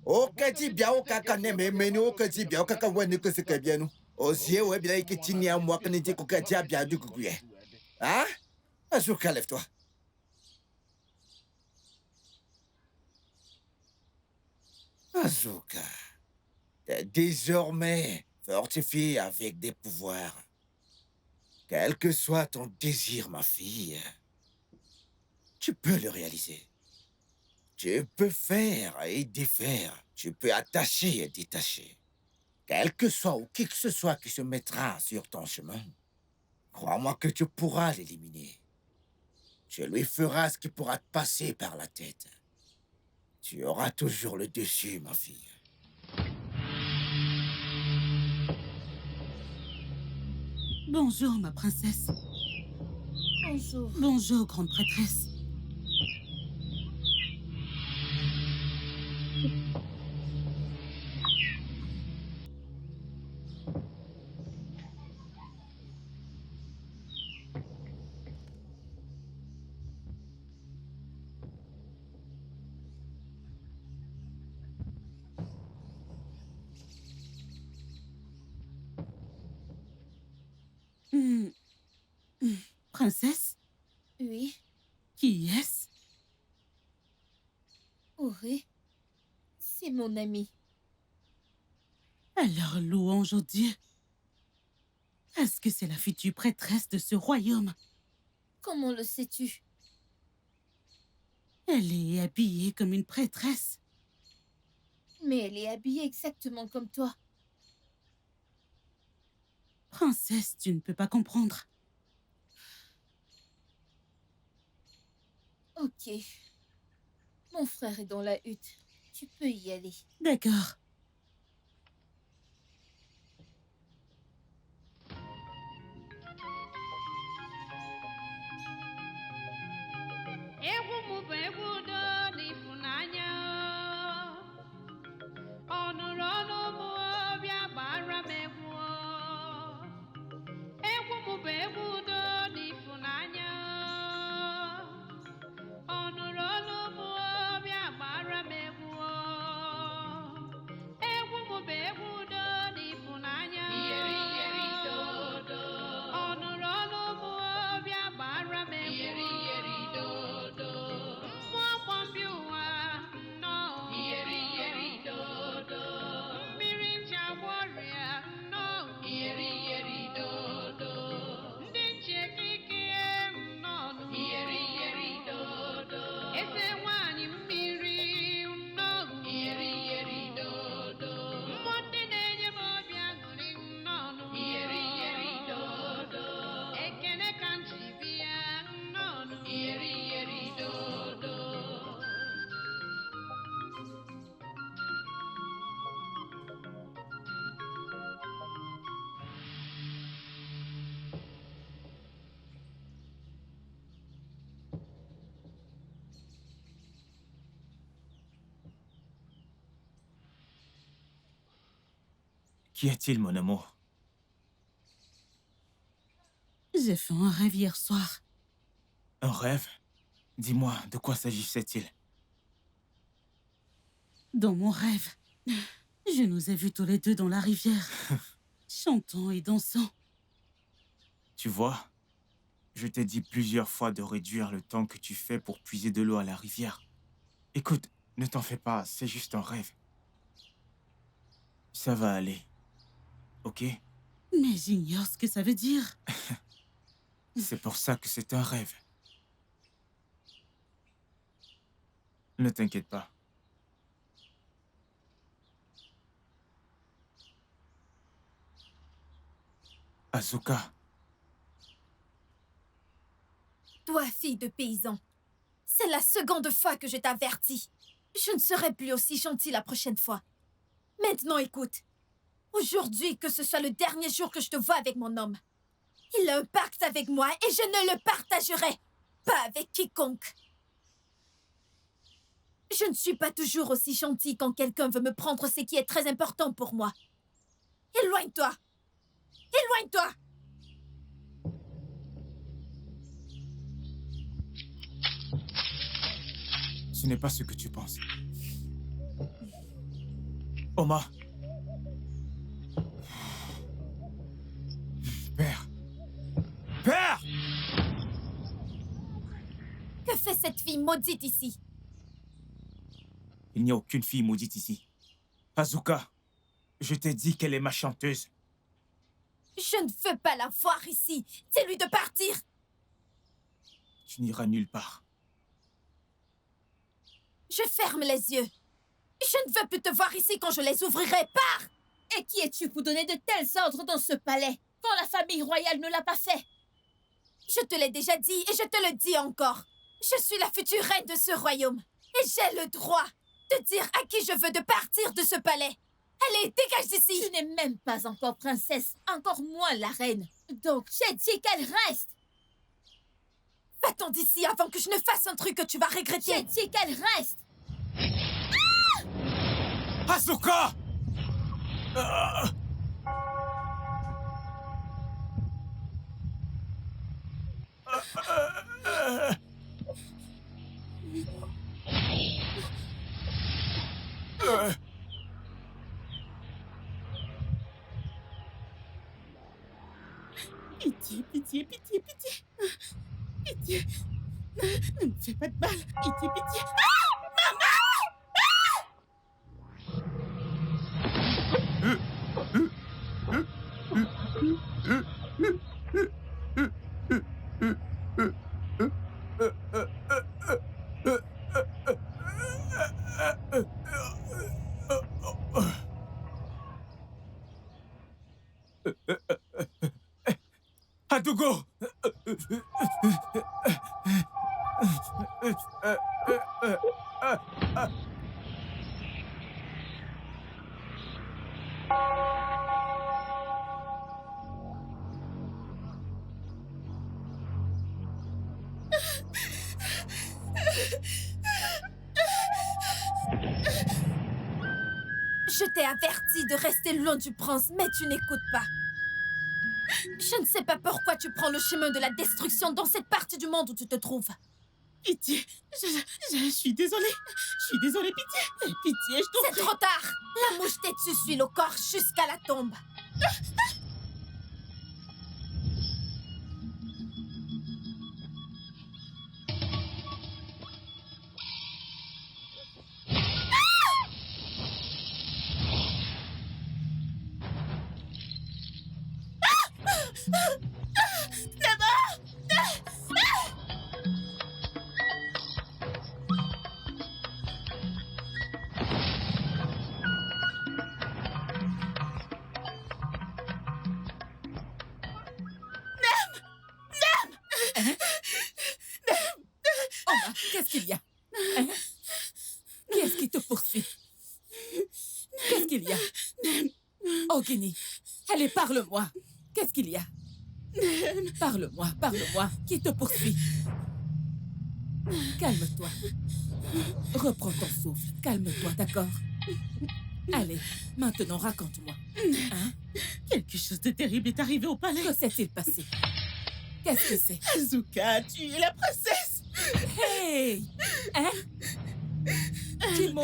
Okati bia okaka neme meni okati bia okaka wani ko seke bia nu. Ozie we bia ikitini amwa kani ti kokati bia du kukuye. Hein? Azuka, lève-toi. Azuka, t'es désormais fortifié avec des pouvoirs. Quel que soit ton désir, ma fille, tu peux le réaliser. Tu peux faire et défaire. Tu peux attacher et détacher. Quel que soit ou qui que ce soit qui se mettra sur ton chemin, crois-moi que tu pourras l'éliminer. Tu lui feras ce qui pourra te passer par la tête. Tu auras toujours le dessus, ma fille. Bonjour, ma princesse. Bonjour. Bonjour, grande prêtresse. Princesse? Oui. Qui est-ce? Auré, c'est mon ami. Alors, louange au Dieu. Est-ce que c'est la future prêtresse de ce royaume? Comment le sais-tu? Elle est habillée comme une prêtresse. Mais elle est habillée exactement comme toi. Princesse, tu ne peux pas comprendre. Ok. Mon frère est dans la hutte. Tu peux y aller. D'accord. Qu'y a-t-il, mon amour? J'ai fait un rêve hier soir. Un rêve? Dis-moi, de quoi s'agissait-il? Dans mon rêve, je nous ai vus tous les deux dans la rivière, chantant et dansant. Tu vois, je t'ai dit plusieurs fois de réduire le temps que tu fais pour puiser de l'eau à la rivière. Écoute, ne t'en fais pas, c'est juste un rêve. Ça va aller. Ok? Mais j'ignore ce que ça veut dire. C'est pour ça que c'est un rêve. Ne t'inquiète pas. Asuka, Toi, fille de paysan, c'est la seconde fois que je t'avertis. Je ne serai plus aussi gentille la prochaine fois. Maintenant, écoute. Aujourd'hui, que ce soit le dernier jour que je te vois avec mon homme. Il a un pacte avec moi et je ne le partagerai pas avec quiconque. Je ne suis pas toujours aussi gentille quand quelqu'un veut me prendre ce qui est très important pour moi. Éloigne-toi! Éloigne-toi! ce n'est pas ce que tu penses. Oma. Père. Père! Que fait cette fille maudite ici? Il n'y a aucune fille maudite ici. Asuka, je t'ai dit qu'elle est ma chanteuse. Je ne veux pas la voir ici. Dis-lui de partir. Tu n'iras nulle part. Je ferme les yeux. Je ne veux plus te voir ici quand je les ouvrirai. Pars! Et qui es-tu pour donner de tels ordres dans ce palais, quand la famille royale ne l'a pas fait? Je te l'ai déjà dit et je te le dis encore. Je suis la future reine de ce royaume. Et j'ai le droit de dire à qui je veux de partir de ce palais. Allez, dégage d'ici! Tu n'es même pas encore princesse, encore moins la reine. Donc, j'ai dit qu'elle reste. Va-t'en d'ici avant que je ne fasse un truc que tu vas regretter. J'ai dit qu'elle reste. Asuka! Pitié, pitié, pitié, pitié. Pitié. Ne me fais pas de mal. Pitié, pitié. Hadogo! Je t'ai averti de rester loin du prince, mais tu n'écoutes pas. Je ne sais pas pourquoi tu prends le chemin de la destruction dans cette partie du monde où tu te trouves. Pitié. Je suis désolée. Je suis désolée, pitié. Pitié, je t'en C'est prie. trop tard. La mouche têtue suit le corps jusqu'à la tombe. Oma, qu'est-ce qu'il y a? Hein? Qui est-ce qui te poursuit? Qu'est-ce qu'il y a? Oh, Guinée, allez, parle-moi. Qu'est-ce qu'il y a? Parle-moi, parle-moi. Qui te poursuit? Calme-toi. Reprends ton souffle. Calme-toi, d'accord? Allez, maintenant raconte-moi. Hein? Quelque chose de terrible est arrivé au palais. Que s'est-il passé? Qu'est-ce que c'est? Asuka, tu es la princesse. Hey! Hein? Timo!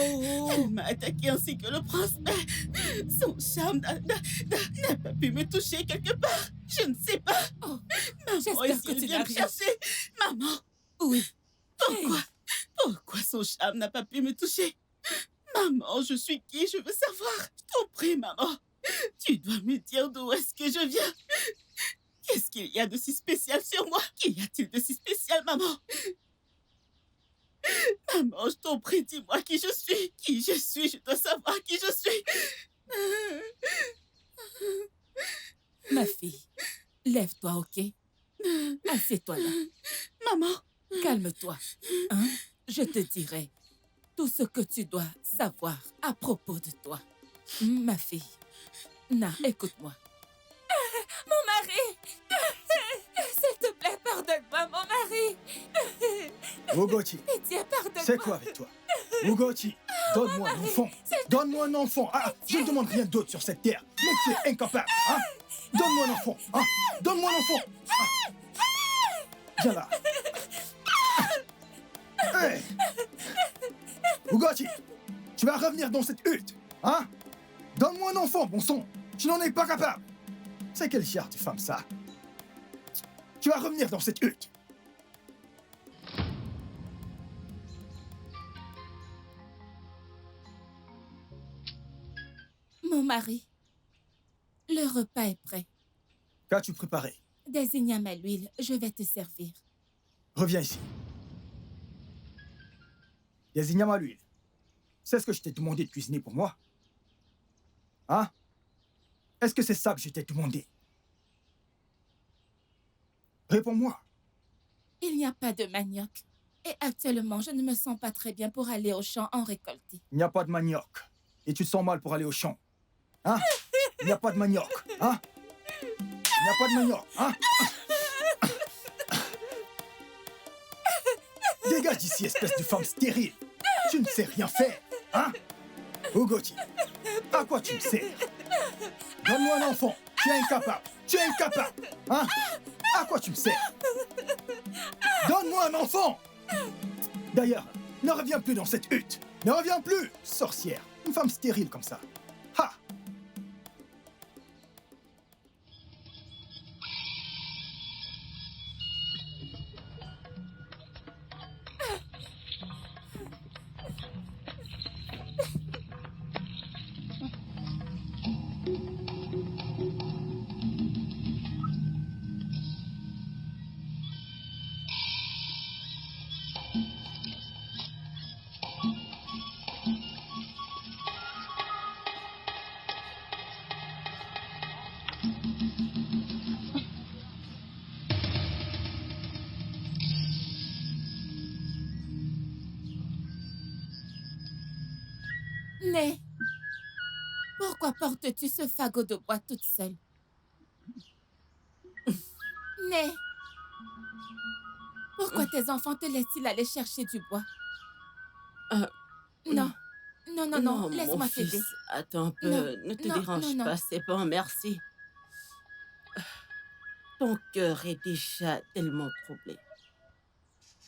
Elle m'a attaqué ainsi que le prince, mais son charme n'a pas pu me toucher quelque part. Je ne sais pas. Oh, Maman, j'espère est-ce que qu'elle tu vient n'as me rien. chercher? Maman, Oui. pourquoi? Pourquoi son charme n'a pas pu me toucher? Maman, je suis qui? Je veux savoir. Je t'en prie, maman. Tu dois me dire d'où est-ce que je viens. Qu'est-ce qu'il y a de si spécial sur moi? Qu'y a-t-il de si spécial, maman? Maman, je t'en prie, dis-moi qui je suis. Qui je suis, je dois savoir qui je suis. Ma fille, lève-toi, ok? Assieds-toi là. Maman. Calme-toi. Hein? Je te dirai tout ce que tu dois savoir à propos de toi. Ma fille. Na, écoute-moi. Mon mari! S'il te plaît, pardonne-moi, mon mari! Ugochi, Pitié, pardonne-moi. c'est quoi avec toi? Ugochi, donne-moi un enfant. Donne-moi un enfant. Ah, je ne demande rien d'autre sur cette terre. Mais tu es incapable. Hein? Donne-moi un enfant. Hein? Donne-moi un enfant. Ah. Viens là. Hey! Ugochi, tu vas revenir dans cette hutte. Hein? Donne-moi un enfant, bon sang. Tu n'en es pas capable. C'est quel genre de femme, ça? Tu vas revenir dans cette hutte. Mon mari, le repas est prêt. Qu'as-tu préparé? Des ignames à l'huile, je vais te servir. Reviens ici. Des ignames à l'huile. C'est ce que je t'ai demandé de cuisiner pour moi? Hein? Est-ce que c'est ça que je t'ai demandé? Réponds-moi. Il n'y a pas de manioc. Et actuellement, je ne me sens pas très bien pour aller au champ en récolter. Il n'y a pas de manioc. Et tu te sens mal pour aller au champ. Hein? Il n'y a pas de manioc. Hein? Il n'y a pas de manioc. Hein? Dégage d'ici, espèce de femme stérile. Tu ne sais rien faire. Hein? Ugochi, à quoi tu me sers? Donne-moi un enfant. Tu es incapable. Tu es incapable. Hein? À quoi tu me sers? Donne-moi un enfant. D'ailleurs, ne reviens plus dans cette hutte. Ne reviens plus, sorcière. Une femme stérile comme ça. Ha! Né, pourquoi portes-tu ce fagot de bois toute seule? Né, pourquoi tes enfants te laissent-ils aller chercher du bois? Non, non, non, non, laisse-moi mon t'aider. fils, attends un peu, Non, ne te non, dérange non, non. pas, c'est bon, merci. Ton cœur est déjà tellement troublé.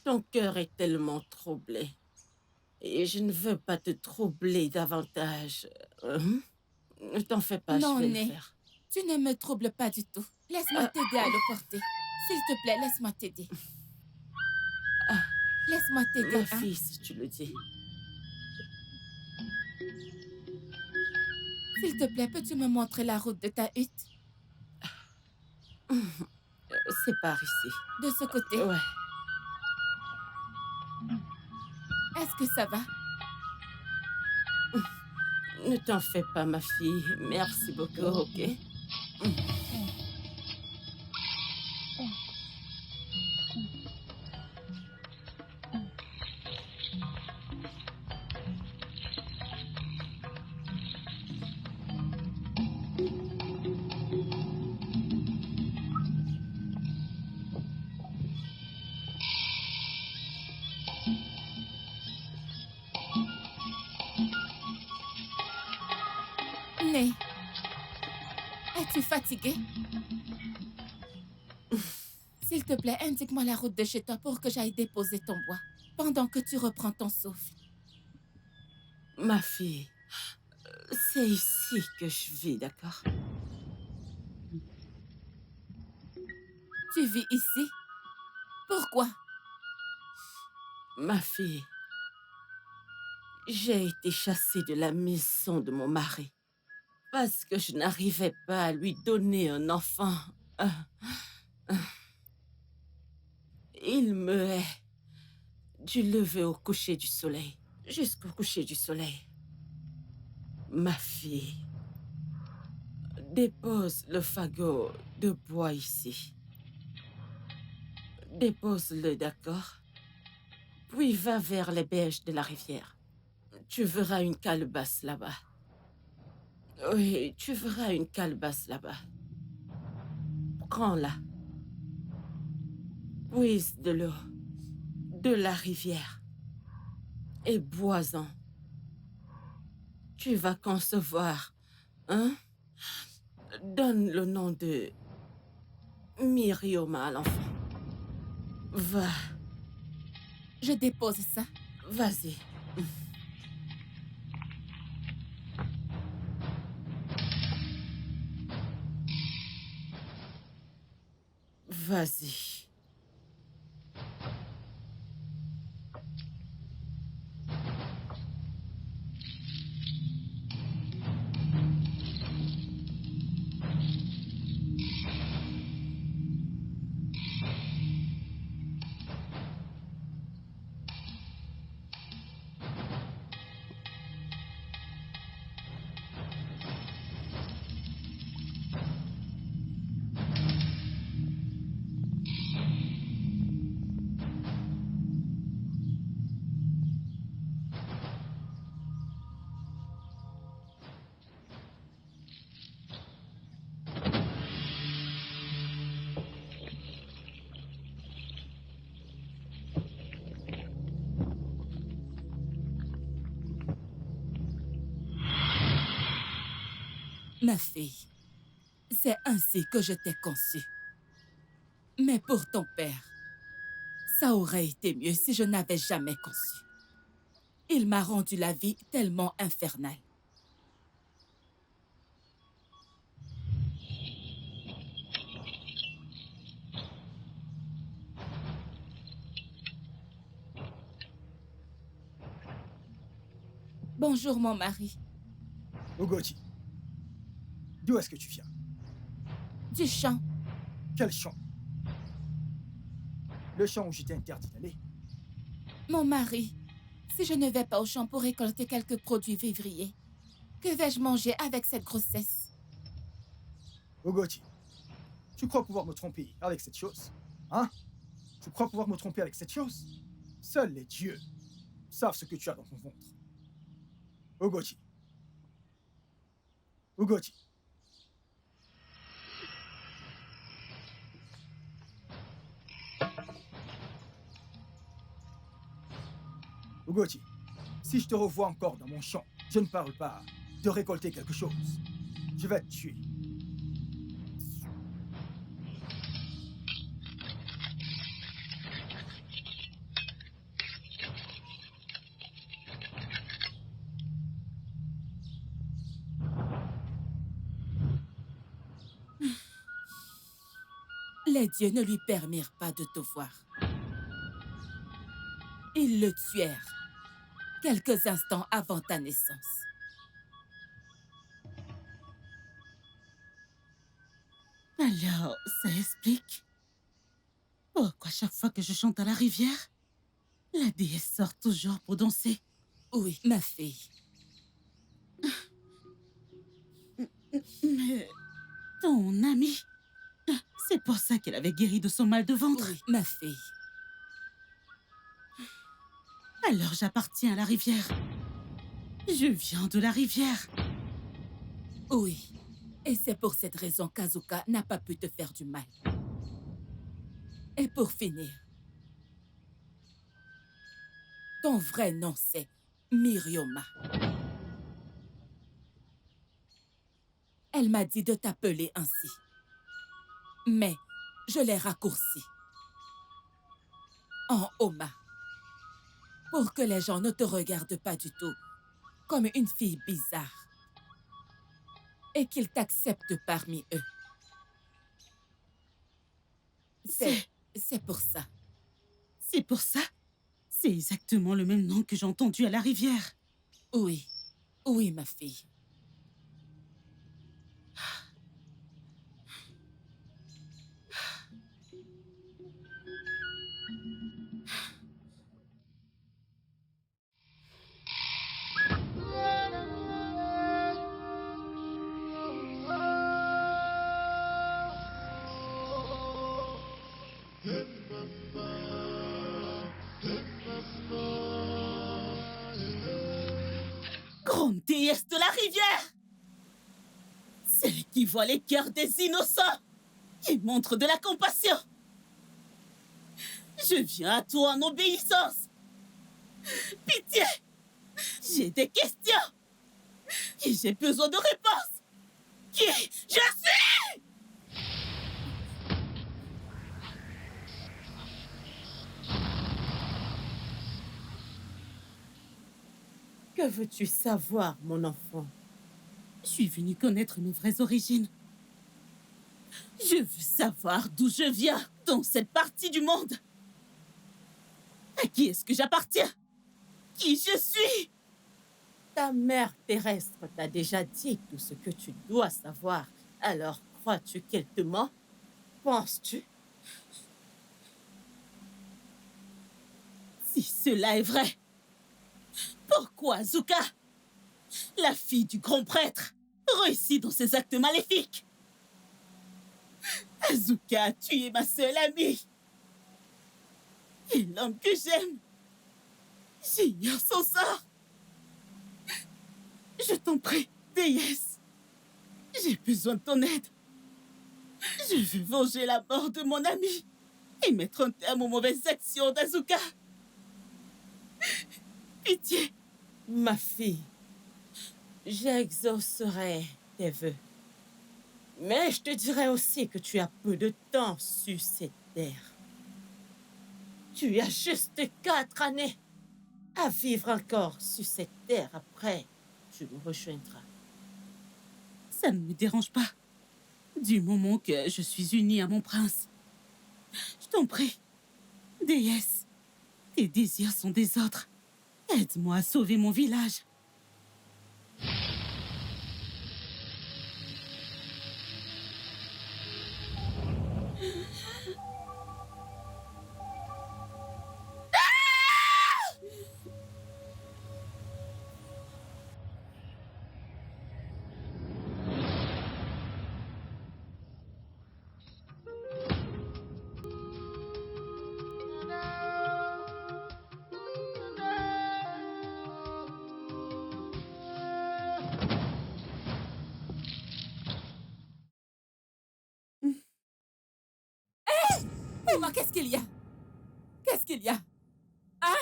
Ton cœur est tellement troublé. Et je ne veux pas te troubler davantage. Ne t'en fais pas, Non, je vais Né, le faire. tu ne me troubles pas du tout. Laisse-moi t'aider à le porter. S'il te plaît, laisse-moi t'aider. Laisse-moi t'aider. Ma hein. fille, si tu le dis. S'il te plaît, peux-tu me montrer la route de ta hutte? C'est par ici. De ce côté? Ouais. Est-ce que ça va? Ne t'en fais pas, ma fille. Merci beaucoup, ok? Né, es-tu fatigué? S'il te plaît, indique-moi la route de chez toi pour que j'aille déposer ton bois, pendant que tu reprends ton souffle. Ma fille, c'est ici que je vis, d'accord? Tu vis ici? Pourquoi? Ma fille, j'ai été chassée de la maison de mon mari. Parce que je n'arrivais pas à lui donner un enfant. Il me hait. Du lever au coucher du soleil, jusqu'au coucher du soleil. Ma fille, dépose le fagot de bois ici. Dépose-le, d'accord? Puis va vers les berges de la rivière. Tu verras une calebasse là-bas. Oui, tu verras une calebasse là-bas. Prends-la. Puise de l'eau de la rivière et bois-en. Tu vas concevoir, hein? Donne le nom de Myrioma à l'enfant. Va. Je dépose ça. Vas-y. Vas-y. Ma fille, c'est ainsi que je t'ai conçue. Mais pour ton père, ça aurait été mieux si je n'avais jamais conçu. Il m'a rendu la vie tellement infernale. Bonjour, mon mari. Ogoti, d'où est-ce que tu viens? Du champ. Quel champ? Le champ où je t'ai interdit d'aller. Mon mari, si je ne vais pas au champ pour récolter quelques produits vivriers, que vais-je manger avec cette grossesse? Ogoti, tu crois pouvoir me tromper avec cette chose? Hein? Tu crois pouvoir me tromper avec cette chose? Seuls les dieux savent ce que tu as dans ton ventre. Ogoti. Ogoti. Ogoti, si je te revois encore dans mon champ, je ne parle pas de récolter quelque chose. Je vais te tuer. Les dieux ne lui permirent pas de te voir. Ils le tuèrent quelques instants avant ta naissance. Alors, ça explique pourquoi chaque fois que je chante à la rivière, la déesse sort toujours pour danser. Oui, ma fille. Mais ton amie, c'est pour ça qu'elle avait guéri de son mal de ventre. Oui, ma fille. Alors j'appartiens à la rivière. Je viens de la rivière. Oui. Et c'est pour cette raison qu'Azuka n'a pas pu te faire du mal. Et pour finir, ton vrai nom c'est Myrioma. Elle m'a dit de t'appeler ainsi. Mais je l'ai raccourci en Oma. Pour que les gens ne te regardent pas du tout comme une fille bizarre. Et qu'ils t'acceptent parmi eux. C'est pour ça. C'est pour ça? C'est exactement le même nom que j'ai entendu à la rivière. Oui. Oui, ma fille. Grande déesse de la rivière! Celle qui voit les cœurs des innocents et montre de la compassion. Je viens à toi en obéissance. Pitié! J'ai des questions et j'ai besoin de réponses. Qui je suis? Que veux-tu savoir, mon enfant? Je suis venue connaître mes vraies origines. Je veux savoir d'où je viens dans cette partie du monde. À qui est-ce que j'appartiens? Qui je suis? Ta mère terrestre t'a déjà dit tout ce que tu dois savoir. Alors, crois-tu qu'elle te ment? Penses-tu? Si cela est vrai, pourquoi Azuka, la fille du grand prêtre, réussit dans ses actes maléfiques? Azuka a tué ma seule amie. Et l'homme que j'aime, j'ignore son sort. Je t'en prie, déesse. J'ai besoin de ton aide. Je veux venger la mort de mon ami et mettre un terme aux mauvaises actions d'Azuka. Pitié. Ma fille, j'exaucerai tes vœux. Mais je te dirai aussi que tu as peu de temps sur cette terre. Tu as juste 4 années à vivre encore sur cette terre. Après, tu me rejoindras. Ça ne me dérange pas. Du moment que je suis unie à mon prince. Je t'en prie, déesse, tes désirs sont des ordres. Aide-moi à sauver mon village. Dis-moi, qu'est-ce qu'il y a? Qu'est-ce qu'il y a? Hein?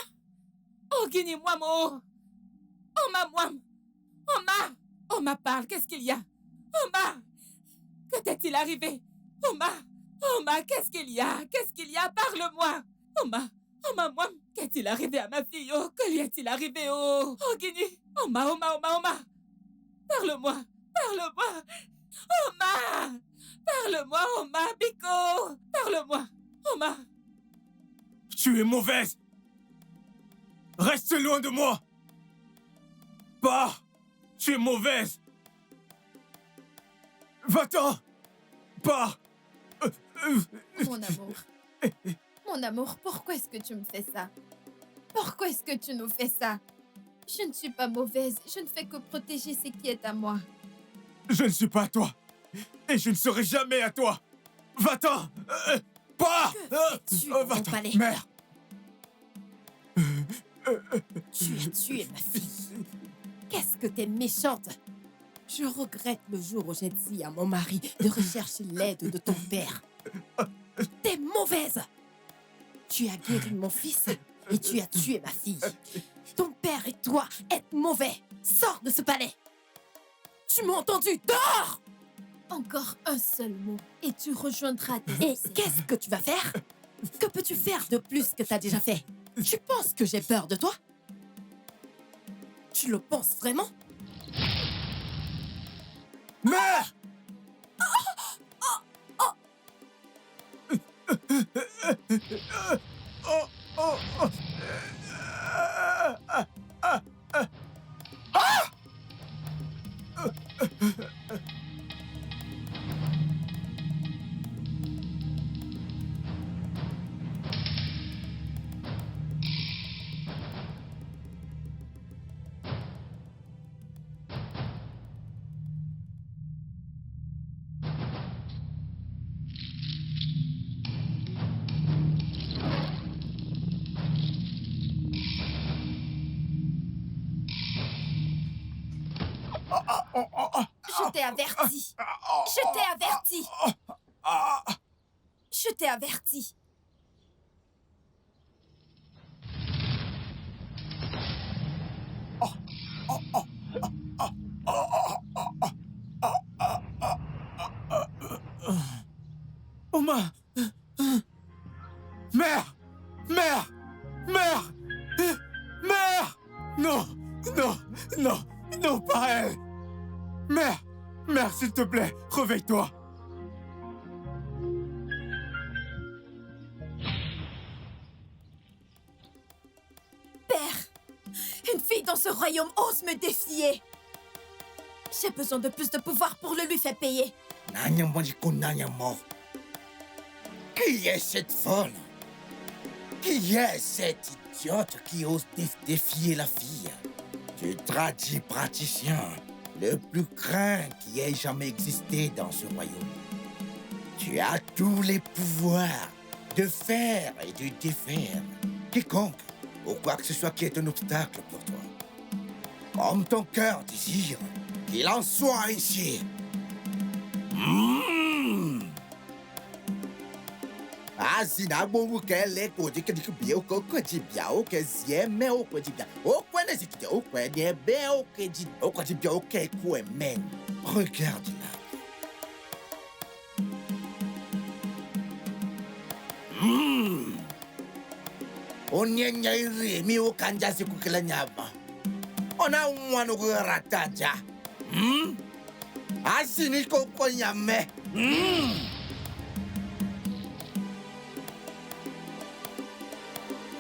Oh, Guinée, moi, mon... moi. Oma, parle, qu'est-ce qu'il y a? Oma! Que t'est-il arrivé? Oma, qu'est-ce qu'il y a? Qu'est-ce qu'il y a? Parle-moi! Oma, moi, qu'est-il arrivé à ma fille? Oh, que lui est-il arrivé? Oh, Guinée! Oma! Parle-moi! Oma! Parle-moi, Oma, Biko! Parle-moi! Oma! Tu es mauvaise! Reste loin de moi! Pars! Tu es mauvaise! Va-t'en! Pars! Mon amour, pourquoi est-ce que tu me fais ça? Pourquoi est-ce que tu nous fais ça? Je ne suis pas mauvaise, je ne fais que protéger ce qui est à moi. Je ne suis pas à toi! Et je ne serai jamais à toi! Va-t'en! Pars! Va-t'en, mère! Tu as tué ma fille. Qu'est-ce que t'es méchante? Je regrette le jour où j'ai dit à mon mari de rechercher l'aide de ton père. T'es mauvaise! Tu as guéri mon fils et tu as tué ma fille. Ton père et toi êtes mauvais. Sors de ce palais! Tu m'as entendu? Dors! Encore un seul mot et tu rejoindras tes... Et qu'est-ce que tu vas faire? Que peux-tu faire de plus que t'as déjà fait? Tu penses que j'ai peur de toi? Tu le penses vraiment? Mère! Je t'ai averti. Je t'ai averti. Je t'ai averti. Oma! Mère! Mère! Mère! Mère! Non! Non! Non! Non, pas elle! Mère! Mère, s'il te plaît, réveille-toi! Père, une fille dans ce royaume ose me défier. J'ai besoin de plus de pouvoir pour le lui faire payer. Qui est cette folle? Qui est cette idiote qui ose défier la fille? Tu tradis praticien, le plus craint qui ait jamais existé dans ce royaume. Tu as tous les pouvoirs de faire et de défaire quiconque ou quoi que ce soit qui est un obstacle pour toi. Comme ton cœur désire, qu'il en soit ainsi. Asina bomu kele ko dike bi o ko di bia o ke zie me o ko di bia o ko ne zikite o ko ne be o ke di o ko di bia o ke ko men. Regarde là. Onyenya iri mi o kanja siku kila nyama. Ona umwano ko rataja. Asini ko ko nyame.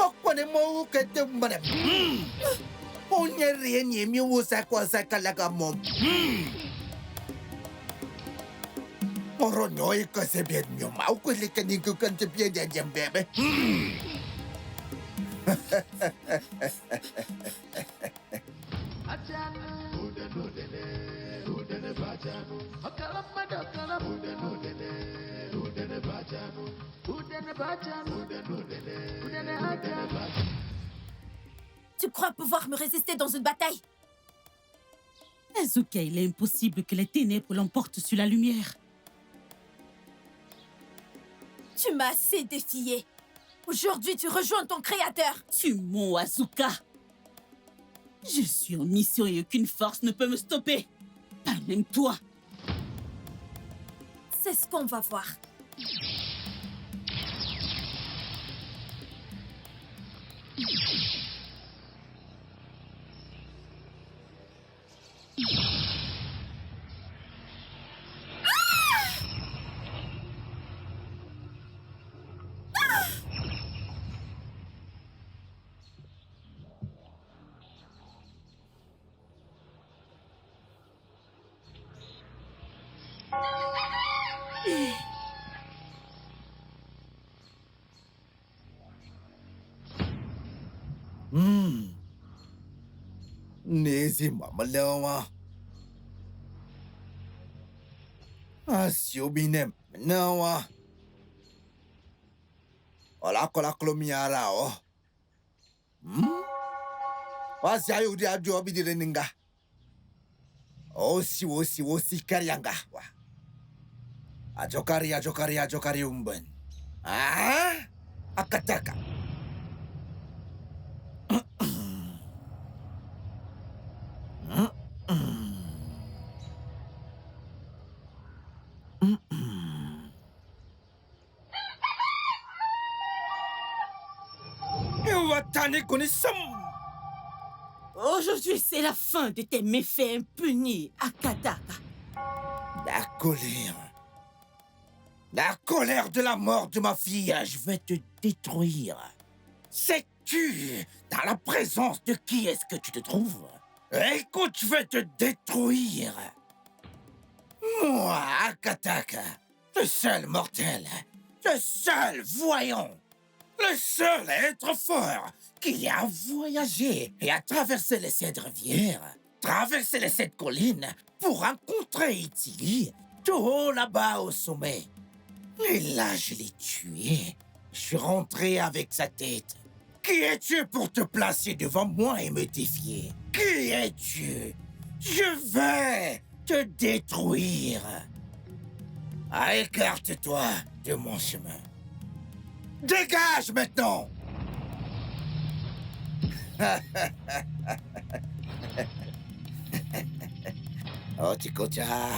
Okwane mo kete mbare. Onye rieni mi usa kwa sakalaga mom. Oronyo ikose bien mi ma ukole kaninku kante bien de bebe. Tu crois pouvoir me résister dans une bataille? Azuka, il est impossible que les ténèbres l'emportent sur la lumière. Tu m'as assez défié. Aujourd'hui, tu rejoins ton créateur. Tu mens, Azuka. Je suis en mission et aucune force ne peut me stopper. Pas même toi. C'est ce qu'on va voir. Nezi mama lewa. Asiobinem nawa. Ola kola klomiara o. Wasi ayo di ajo bidire ninga. Osi karyanga. Ajokari umben. Akataka. Aujourd'hui, c'est la fin de tes méfaits impunis, Akataka. La colère. La colère de la mort de ma fille, je vais te détruire. Sais-tu, dans la présence de qui est-ce que tu te trouves? Écoute, je vais te détruire. Moi, Akataka, le seul mortel, le seul voyant, le seul être fort qui a voyagé et a traversé les 7 rivières, traversé les 7 collines pour rencontrer Italy, tout haut là-bas au sommet. Et là, je l'ai tué. Je suis rentré avec sa tête. Qui es-tu pour te placer devant moi et me défier? Qui es-tu? Je vais te détruire. Ah, écarte-toi de mon chemin. Dégage maintenant. Oh, Tikocha.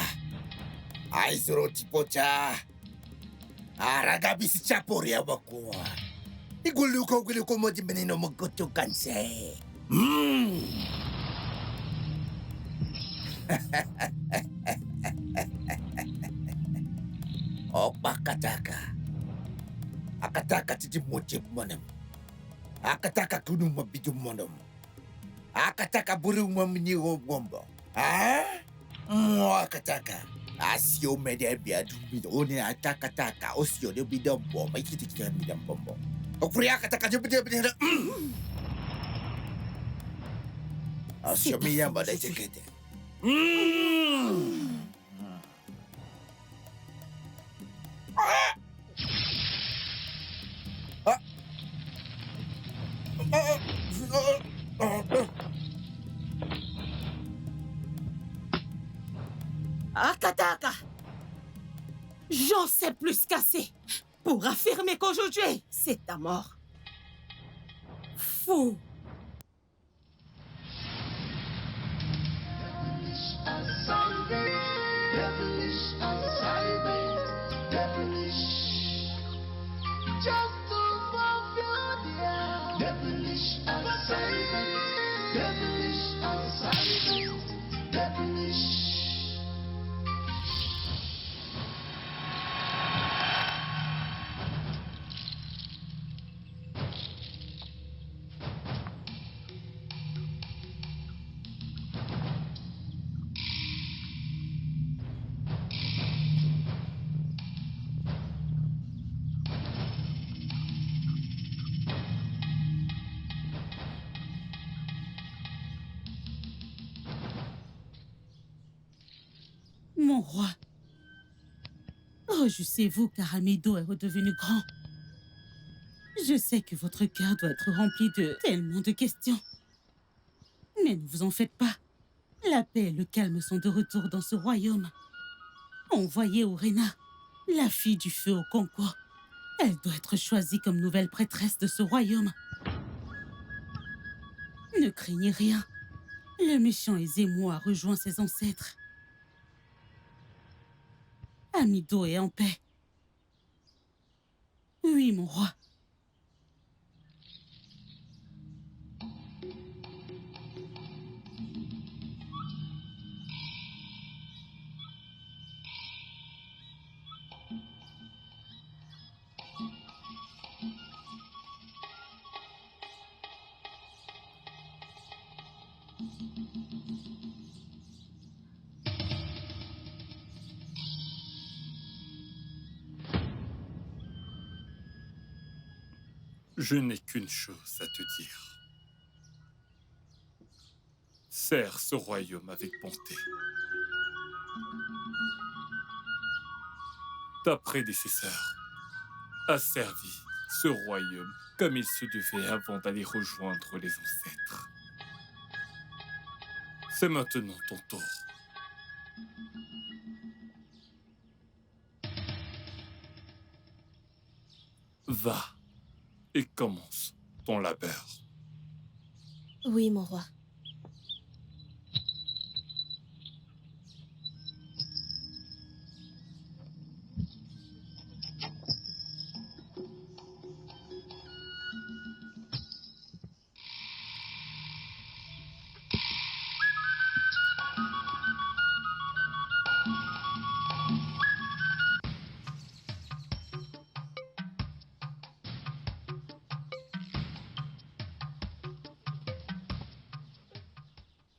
Aizuro Tipocha. Aragabisi Chaporia Bakua. Iguluko Guluko Modimenino Mokoto Kansei. Oh, Bakataka. Akataka titi moche monam. Akataka kunu mabidu monam. Akataka buru mamini wombo. Ah? Akataka. Asio medebia dubido one atakataka osio de bidom bomba ikiti kita bidom bombo. Okuri akataka de bidom. Asio mi yamba de tekete. Akataka! J'en sais plus qu'assez pour affirmer qu'aujourd'hui, c'est ta mort. Fou! Mon roi, réjouissez-vous car Amido est redevenu grand. Je sais que votre cœur doit être rempli de tellement de questions. Mais ne vous en faites pas. La paix et le calme sont de retour dans ce royaume. Envoyez Orena, la fille du feu au Concours. Elle doit être choisie comme nouvelle prêtresse de ce royaume. Ne craignez rien. Le méchant Ezemo a rejoint ses ancêtres. Amido est en paix. Oui, mon roi. Je n'ai qu'une chose à te dire. Sers ce royaume avec bonté. Ta prédécesseur a servi ce royaume comme il se devait avant d'aller rejoindre les ancêtres. C'est maintenant ton tour. Va et commence ton labeur. Oui, mon roi.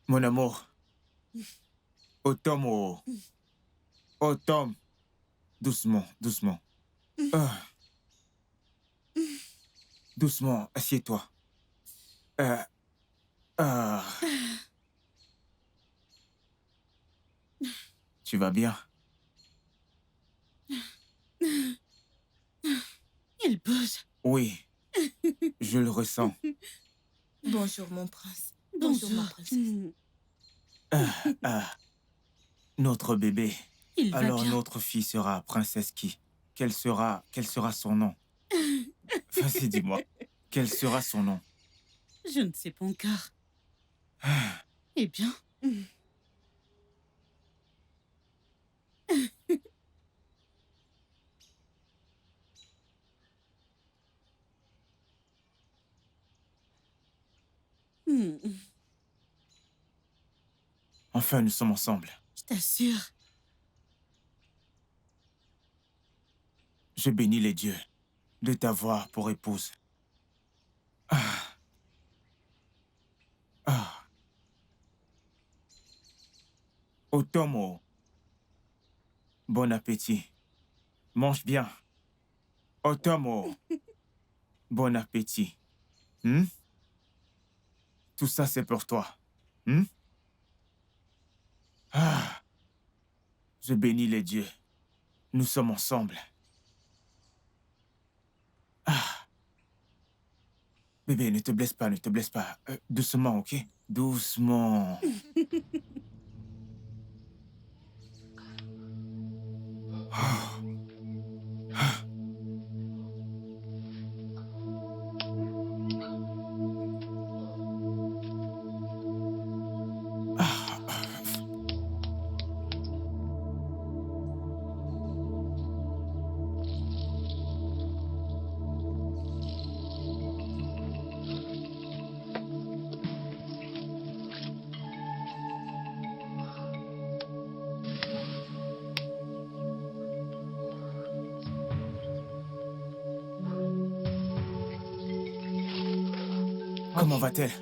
Mon amour. Automne. Doucement, doucement. Doucement, assieds-toi. Tu vas bien? Il bouge. Oui, je le ressens. Bonjour, mon prince. Bonjour. Bonjour, ma princesse. Notre bébé. Il va Alors bien. notre fille sera princesse qui? Quel sera son nom? Vas-y, dis-moi. Quel sera son nom? Je ne sais pas encore. Eh bien... Hmm, Enfin, nous sommes ensemble. je t'assure. Je bénis les dieux de t'avoir pour épouse. Otomo, bon appétit. Mange bien. Otomo, bon appétit. Tout ça, c'est pour toi. Je bénis les dieux. Nous sommes ensemble. Bébé, ne te blesse pas, ne te blesse pas. Doucement, ok? Doucement. Comment va-t-elle?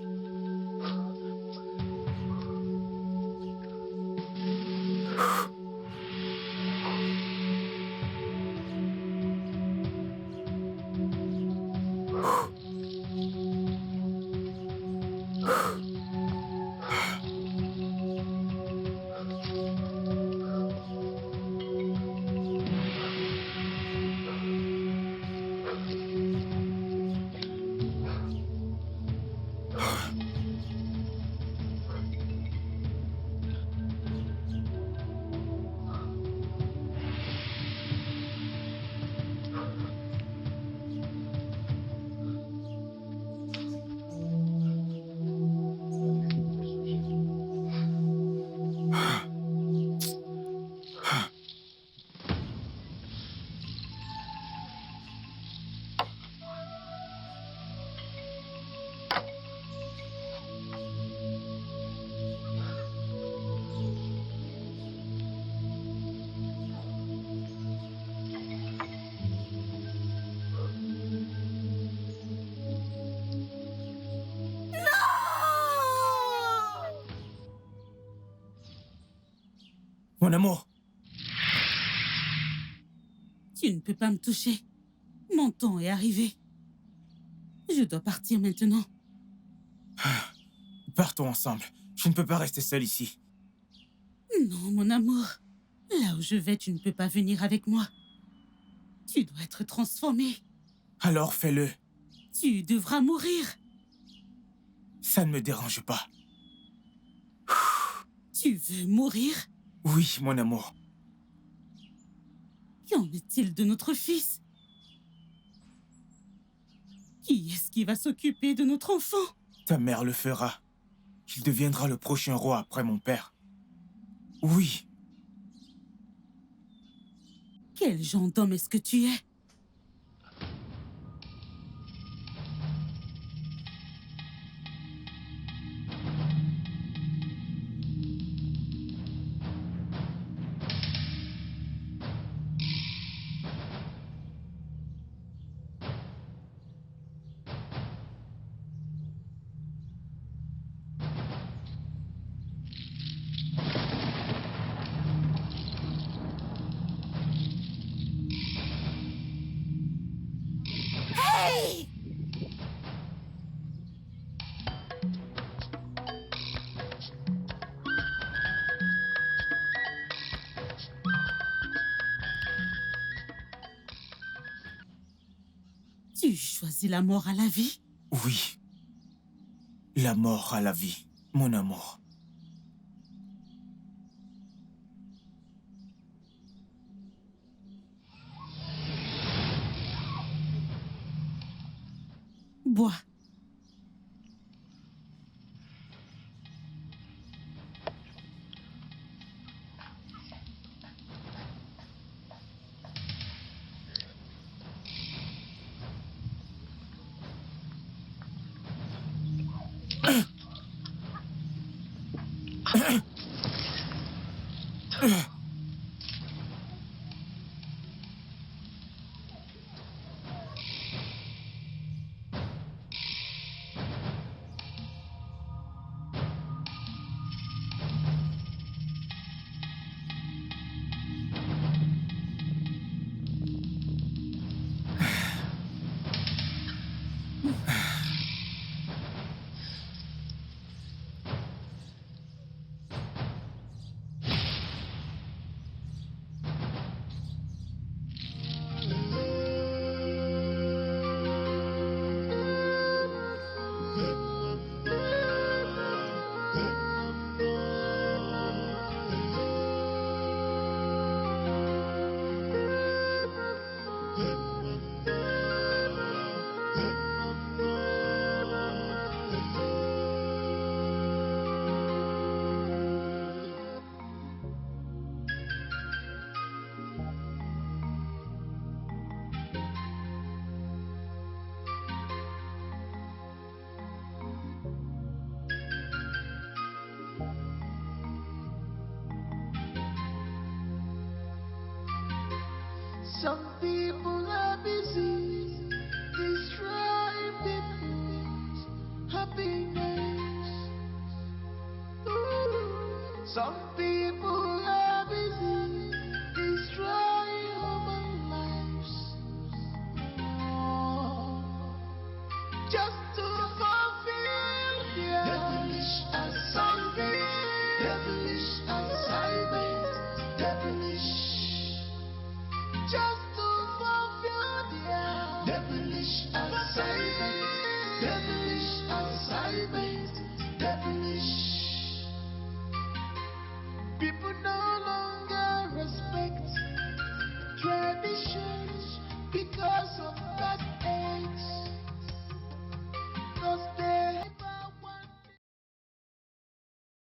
Mon amour, Tu ne peux pas me toucher. Mon temps est arrivé. Je dois partir maintenant. partons ensemble. Je ne peux pas rester seul ici. Non, mon amour. Là où je vais, tu ne peux pas venir avec moi. Tu dois être transformé. Alors fais-le. Tu devras mourir. Ça ne me dérange pas. Tu veux mourir? Oui, mon amour. Qu'en est-il de notre fils? Qui est-ce qui va s'occuper de notre enfant? Ta mère le fera. Il deviendra le prochain roi après mon père. Oui. Quel genre d'homme est-ce que tu es? Tu choisis la mort à la vie? Oui. La mort à la vie, mon amour. Bois. Some people are busy destroying people's happiness. Some people are busy destroying human lives. Just to fulfill their devilish assignment, devilish assignment, devilish. Just to fulfill their devilish